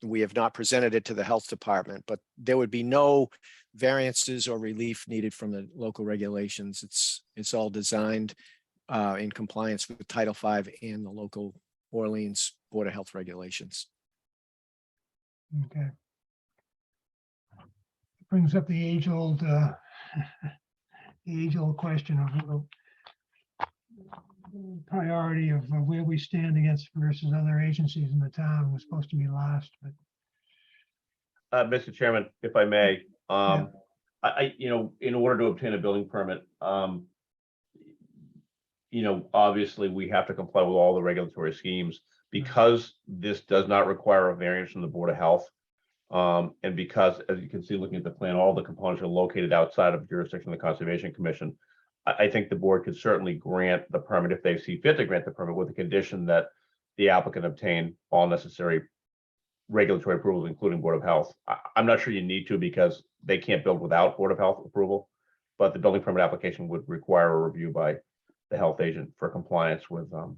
We have not presented it to the health department, but there would be no variances or relief needed from the local regulations. It's all designed in compliance with Title V and the local Orleans Board of Health regulations. Okay. Brings up the age-old question of priority of where we stand against versus other agencies in the town. Was supposed to be last, but Mr. Chairman, if I may, in order to obtain a building permit, obviously we have to comply with all the regulatory schemes. Because this does not require a variance from the Board of Health, and because, as you can see, looking at the plan, all the components are located outside of jurisdiction of the Conservation Commission, I think the board could certainly grant the permit if they see fit to grant the permit, with the condition that the applicant obtain all necessary regulatory approvals, including Board of Health. I'm not sure you need to, because they can't build without Board of Health approval, but the building permit application would require a review by the health agent for compliance with the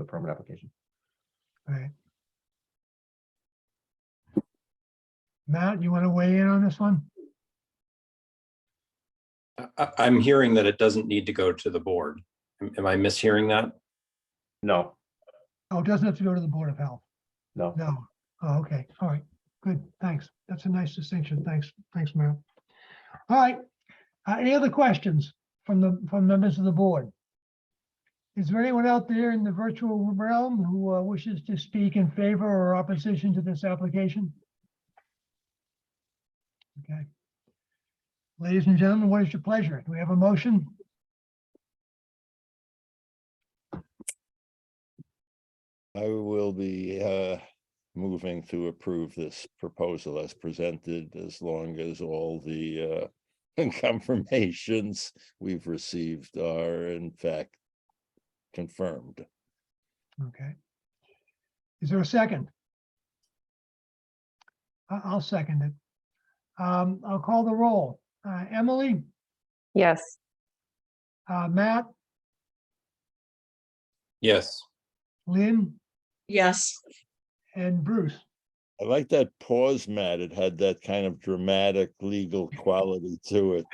permit application. right. Matt, you want to weigh in on this one? I'm hearing that it doesn't need to go to the board. Am I mishearing that? No, Oh, it doesn't have to go to the Board of Health. no. No. Oh, okay. All right. Good. Thanks. That's a nice distinction. Thanks, Matt. All right. Any other questions from members of the board? Is there anyone out there in the virtual realm who wishes to speak in favor or opposition to this application? Okay. Ladies and gentlemen, what is your pleasure? Do we have a motion? I will be moving to approve this proposal as presented, as long as all the confirmations we've received are in fact confirmed. Okay. Is there a second? I'll second it. I'll call the roll. Emily, Yes. Matt, Yes. Lynn, Yes, and Bruce. I like that pause, Matt. It had that kind of dramatic legal quality to it.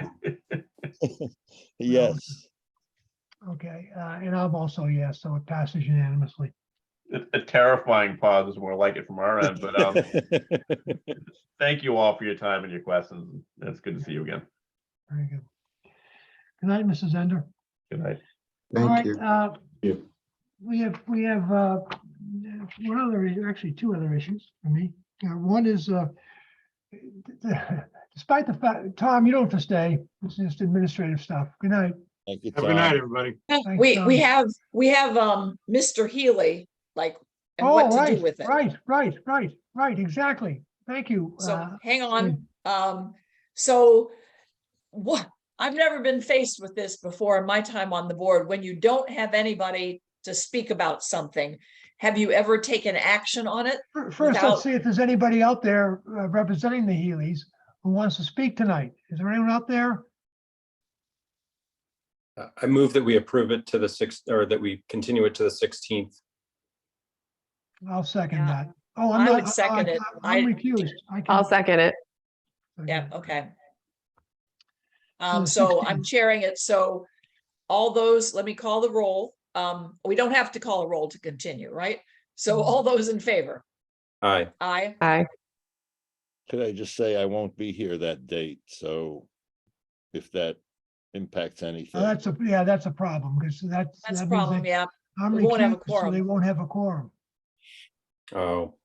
Yes. Okay, and I'm also yes, so it passes unanimously. A terrifying pause is more like it from our end, but thank you all for your time and your questions. It's good to see you again. Very good. Good night, Mrs. Ender. Good night. All right, Thank you. we have one other, actually two other issues for me. One is despite the fact, Tom, you don't have to stay. This is just administrative stuff. Good night. Thank you, Have a good night, Tom. everybody. Thanks, we Tom. have Mr. Healy, like, and what to right, do with it. Right, exactly. Thank you. So hang on. Lynn. So what I've never been faced with this before in my time on the board. When you don't have anybody to speak about something, have you ever taken action on it? First, Without- let's see if there's anybody out there representing the Healy's who wants to speak tonight. Is there anyone out there? I move that we approve it to the 6th, or that we continue it to the 16th. I'll second Yeah. that. Oh, I I'm would not, second it. I'm I- recused. I I'll can. second it. Yeah, okay. the So I'm 16th. chairing it, so all those, let me call the roll. We don't have to call a roll to continue, right? So Mm-hmm. all those in favor? Aye. Aye. Aye. Could I just say I won't be here that date, so if that impacts anything. That's a problem because That's that a means problem, they- yeah. I'm We won't have a recused, so they quorum. won't have a quorum. Oh.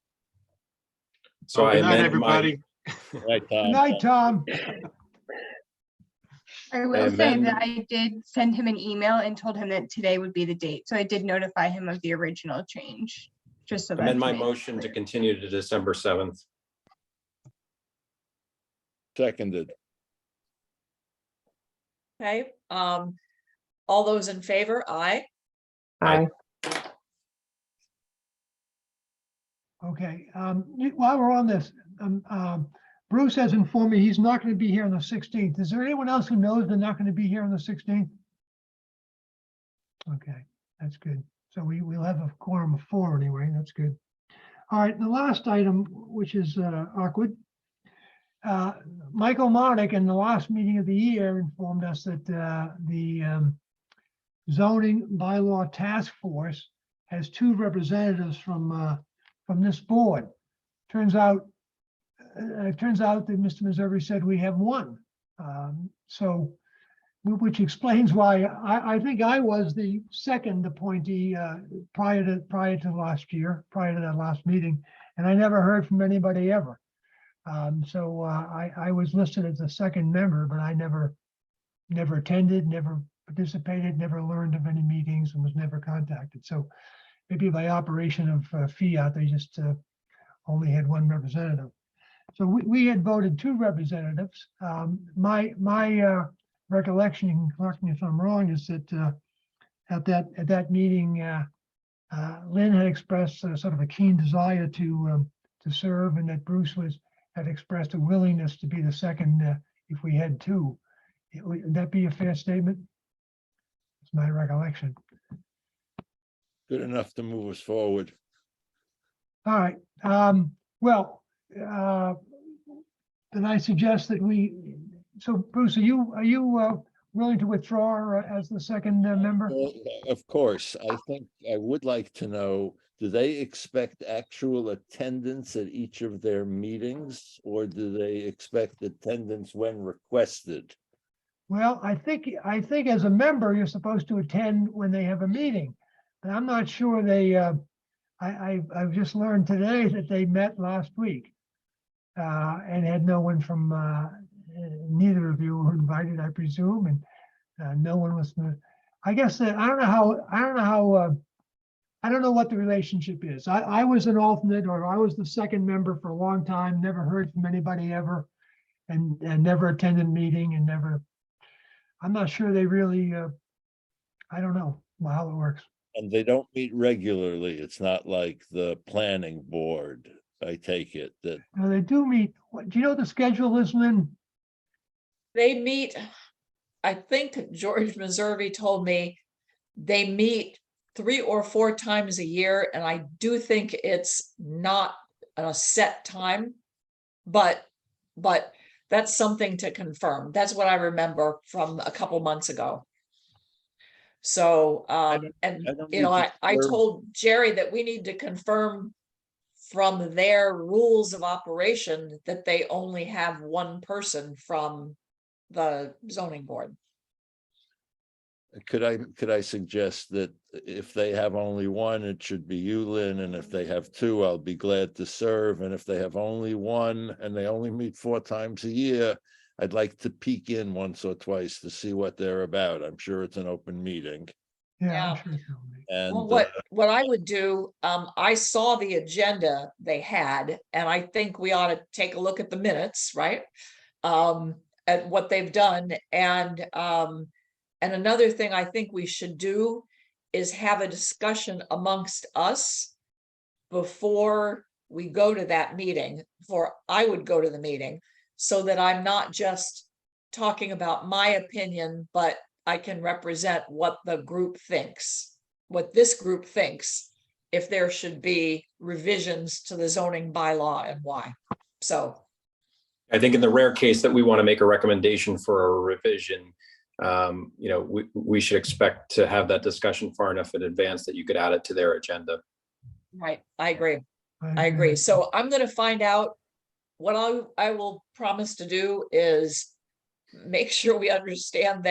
So I Good night, amend my, everybody. Right, Good Tom? night, Tom. I will say amend- that I did send him an email and told him that today would be the date. So I did notify him of the original change, just so that. amend my motion to continue to December 7th. Seconded. Okay, all those in favor? Aye. Aye. Okay, while we're on this, Bruce has informed me he's not going to be here on the 16th. Is there anyone else who knows they're not going to be here on the 16th? Okay, that's good. So we'll have a quorum of 4 anyway. That's good. All right, the last item, which is awkward. Michael Marnick in the last meeting of the year informed us that the zoning bylaw task force has 2 representatives from this board. Turns out that Mr. Missouri said we have 1. So, which explains why I think I was the second appointee prior to that last meeting, and I never heard from anybody ever. So I was listed as the second member, but I never attended, never participated, never learned of any meetings, and was never contacted. So maybe by operation of fiat, they just only had 1 representative. So we had voted 2 representatives. My recollection, you can correct me if I'm wrong, is that at that meeting, Lynn had expressed sort of a keen desire to serve, and that Bruce had expressed a willingness to be the second if we had 2. Would that be a fair statement? It's my recollection. Good enough to move us forward. All right, well, then I suggest that so Bruce, are you willing to withdraw as the second member? Well, of course, I think I would like to know, do they expect actual attendance at each of their meetings, or do they expect attendance when requested? Well, I think as a member, you're supposed to attend when they have a meeting, but I'm not sure they, I've just learned today that they met last week and had no one from, neither of you were invited, I presume, and no one was, I guess that, I don't know what the relationship is. I was an alternate, or I was the second member for a long time, never heard from anybody ever, and never attended a meeting and never, I'm not sure they really, I don't know how it works. And they don't meet regularly. It's not like the planning board, I take it, that Now, they do meet, do you know what the schedule is, Lynn? They meet, I think George Missouri told me they meet 3 or 4 times a year, and I do think it's not a set time, but that's something to confirm. That's what I remember from a couple months ago. So, and I don't you know, need to I serve. told Jerry that we need to confirm from their rules of operation that they only have 1 person from the zoning board. could I suggest that if they have only 1, it should be you, Lynn, and if they have 2, I'll be glad to serve, and if they have only 1 and they only meet 4 times a year, I'd like to peek in once or twice to see what they're about. I'm sure it's an open meeting. Yeah, I'm Yeah. sure so. And Well, what I would do, I saw the agenda they had, and I think we ought to take a look at the minutes, right? at what they've done. And another thing I think we should do is have a discussion amongst us before we go to that meeting, before I would go to the meeting, so that I'm not just talking about my opinion, but I can represent what the group thinks, what this group thinks, if there should be revisions to the zoning bylaw and why. So, I think in the rare case that we want to make a recommendation for a revision, we should expect to have that discussion far enough in advance that you could add it to their agenda. right, I agree. I agree. So I'm gonna find out. What I will promise to do is make sure we understand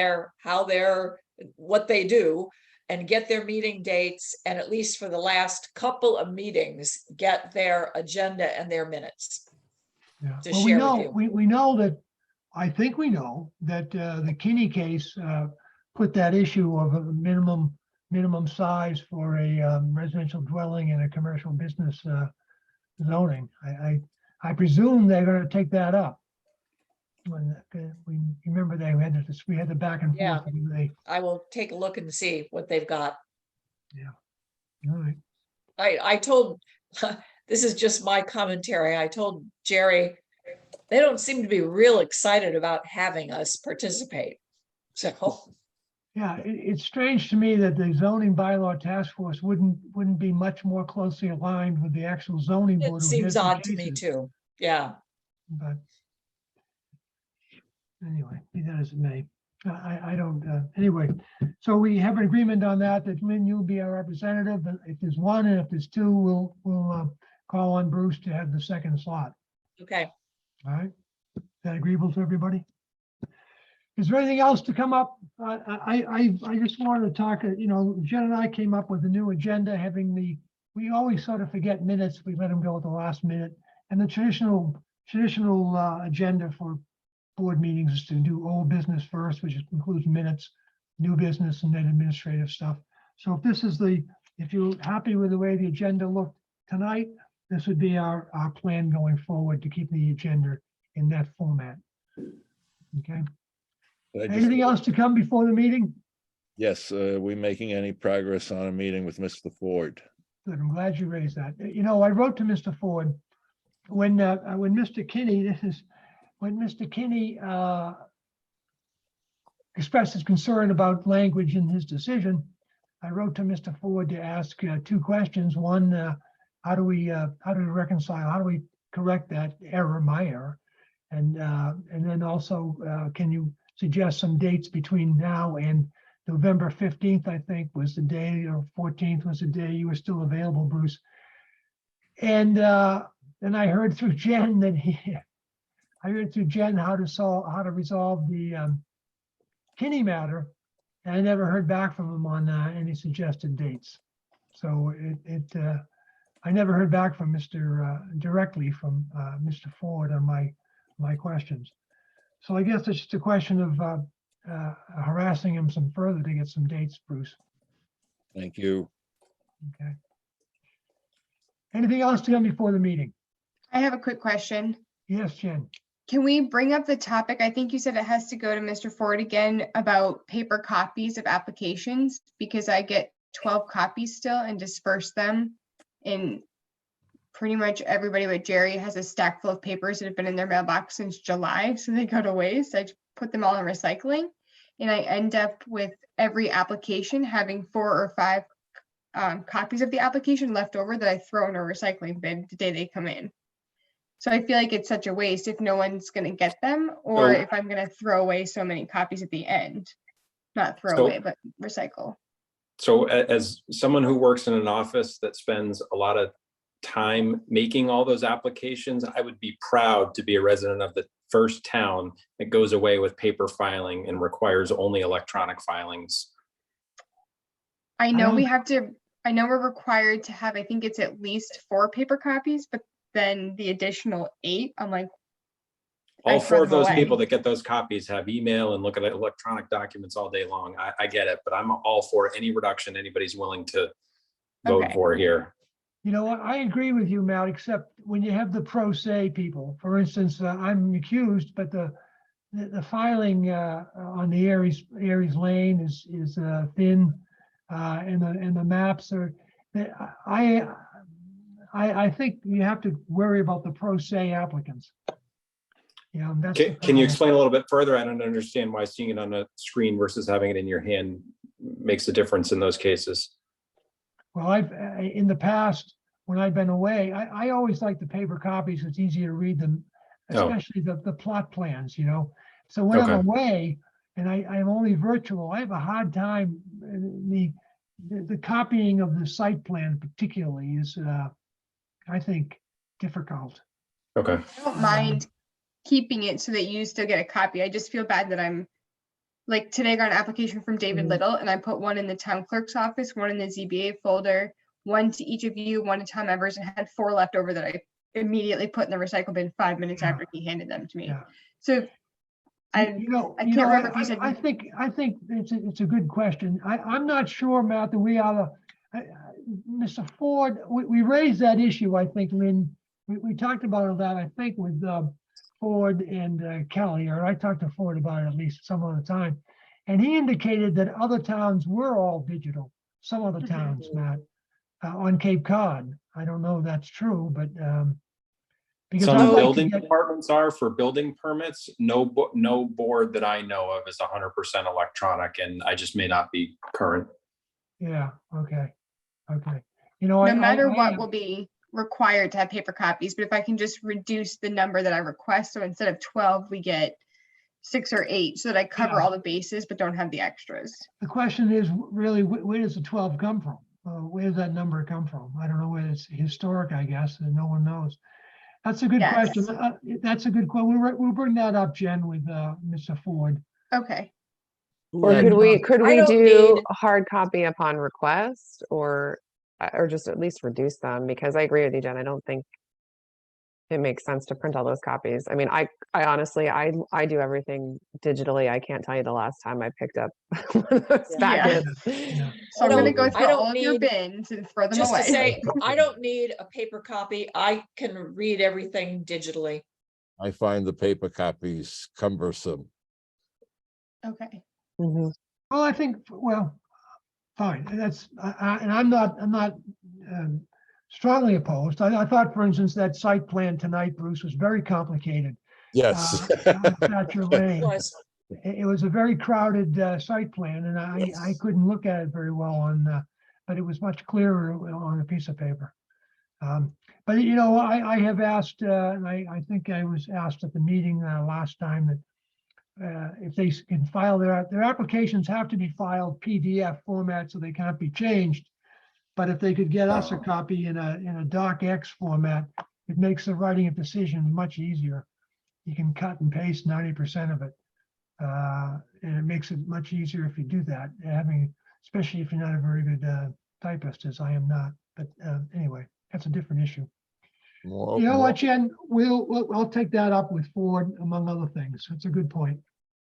what they do, and get their meeting dates, and at least for the last couple of meetings, get their agenda and their minutes. Yeah. To Well, share with you. we know that, I think we know that the Kinney case put that issue of a minimum size for a residential dwelling in a commercial business zoning. I presume they're going to take that up. When we remember we had the back and Yeah. forth. They, I will take a look and see what they've got. all right. I told, this is just my commentary. I told Jerry, they don't seem to be real excited about having us participate. So, Yeah, it's strange to me that the zoning bylaw task force wouldn't be much more closely aligned with the actual zoning board. it who seems hears the odd to me cases. too. Yeah. But anyway, be that as it may, I don't, anyway, so we have an agreement on that Lynn, you'll be our representative. And if there's one and if there's two, we'll call on Bruce to have the second slot. Okay. All right. Is that agreeable to everybody? Is there anything else to come up? I just wanted to talk, Jen and I came up with a new agenda, we always sort of forget minutes. We let them go at the last minute. And the traditional agenda for board meetings is to do old business first, which includes minutes, new business, and then administrative stuff. So if you're happy with the way the agenda looked tonight, this would be our plan going forward to keep the agenda in that format. Okay. Anything else to come before the meeting? Yes, are we making any progress on a meeting with Mr. Ford? Good, I'm glad you raised that. I wrote to Mr. Ford when Mr. Kinney expressed his concern about language in his decision. I wrote to Mr. Ford to ask two questions. One, how do we reconcile? How do we correct that error, my error? And then also, can you suggest some dates between now and November 15th, I think was the day, or 14th was the day you were still available, Bruce. And then I heard through Jen that how to resolve the Kinney matter. And I never heard back from him on any suggested dates. So I never heard back from directly from Mr. Ford on my questions. So I guess it's just a question of harassing him some further to get some dates, Bruce. Thank you. Okay. Anything else to come before the meeting? I have a quick question. Yes, Jen. Can we bring up the topic? I think you said it has to go to Mr. Ford again about paper copies of applications, because I get 12 copies still and disperse them. And pretty much everybody but Jerry has a stack full of papers that have been in their mailbox since July, so they go to waste. I put them all in recycling, and I end up with every application having 4 or 5 copies of the application left over that I throw in a recycling bin the day they come in. So I feel like it's such a waste if no one's going to get them, or if I'm going to throw away so many copies at the end. Not throw away, but recycle. So as someone who works in an office that spends a lot of time making all those applications, I would be proud to be a resident of the first town that goes away with paper filing and requires only electronic filings. I know we're required to have, I think it's at least 4 paper copies, but then the additional 8, I'm like, All I 4 throw of them those away. people that get those copies have email and look at electronic documents all day long. I get it, but I'm all for any reduction anybody's willing to vote Okay. for here. You know what? I agree with you, Matt, except when you have the pro se people, for instance, I'm accused, but the the filing on the Aries Lane is thin, and the maps are, I think you have to worry about the pro se applicants. You know, that's. the Can you problem. explain a little bit further? I don't understand why seeing it on a screen versus having it in your hand makes a difference in those cases. Well, in the past, when I've been away, I always like the paper copies. It's easier to read them, Oh. especially the plot plans, you know? So when I'm Okay. away and I'm only virtual, I have a hard time. The copying of the site plan particularly is, I think, difficult. Okay. I don't mind keeping it so that you still get a copy. I just feel bad that I'm, like, today I got an application from David Mhm. Little, and I put one in the town clerk's office, one in the ZBA folder, one to each of you, one to Tom Evers, and had 4 left over that I immediately put in the recycle bin 5 minutes Yeah. after he handed them to me. Yeah. So I You know, I you can't know, remember if you said- I think it's a good question. I'm not sure, Matt, that we ought to, Mr. Ford, we raised that issue, I think, Lynn. We talked about that, I think, with Ford and Kelly, or I talked to Ford about it at least some of the time. And he indicated that other towns were all digital, some other towns, Matt, on Cape Cod. I don't know if that's true, but because Some I'd like to building get- departments are for building permits. No board that I know of is 100% electronic, and I just may not be current. Yeah, okay. You know, no matter I what, am- will be required to have paper copies, but if I can just reduce the number that I request, so instead of 12, we get 6 or 8, so that I cover Yeah. all the bases but don't have the extras. The question is really, where does the 12 come from? Where does that number come from? I don't know whether it's historic, I guess, and no one knows. That's a good Yes. question. That's a good question. We'll bring that up, Jen, with Mr. Ford. Okay. Or And, could I we don't do need- a hard copy upon request or just at least reduce them? Because I agree with you, Jen. I don't think it makes sense to print all those copies. I mean, I honestly, I do everything digitally. I can't tell you the last time I picked up one of those Yeah. packets. Yeah. So I'm gonna go I through don't all of your need- bins and throw them Just away. to say, I don't need a paper copy. I can read everything digitally. I find the paper copies cumbersome. Okay. Mhm. Well, I think, well, fine. And that's, and I'm not strongly opposed. I thought, for instance, that site plan tonight, Bruce, was very complicated. Yes. Thatcher Lane. Was, It was a very crowded site plan, and I couldn't look at it very well on, but it was much clearer on a piece of paper. But you know, I have asked, and I think I was asked at the meeting last time that if they can file their applications have to be filed PDF format, so they can't be changed. But if they could get us a copy in a DocX format, it makes the writing a decision much easier. You can cut and paste 90% of it. And it makes it much easier if you do that, especially if you're not a very good typist, as I am not. But anyway, that's a different issue. You know what, Jen? I'll take that up with Ford, among other things. That's a good point.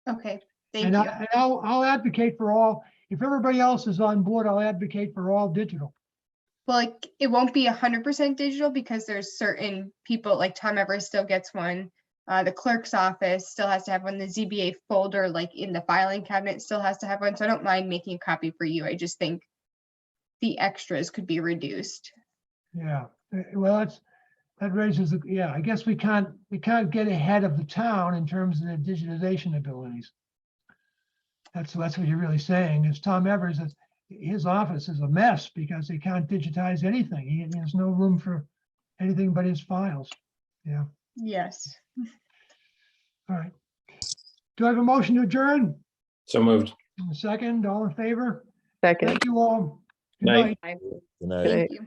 Okay. Thank And you. I'll advocate for all. If everybody else is on board, I'll advocate for all digital. Well, like, it won't be 100% digital because there's certain people, like Tom Evers still gets one. The clerk's office still has to have one. The ZBA folder, like in the filing cabinet, still has to have one. So I don't mind making a copy for you. I just think the extras could be reduced. Yeah. Well, that raises yeah. I guess we can't get ahead of the town in terms of the digitization abilities. That's what you're really saying. Is Tom Evers, his office is a mess because he can't digitize anything. There's no room for anything but his files. Yeah. Yes. All right. Do I have a motion to adjourn? So moved. A second, all in favor? Second. Thank you all. Good Night. night. Good night. Good night. Thank you.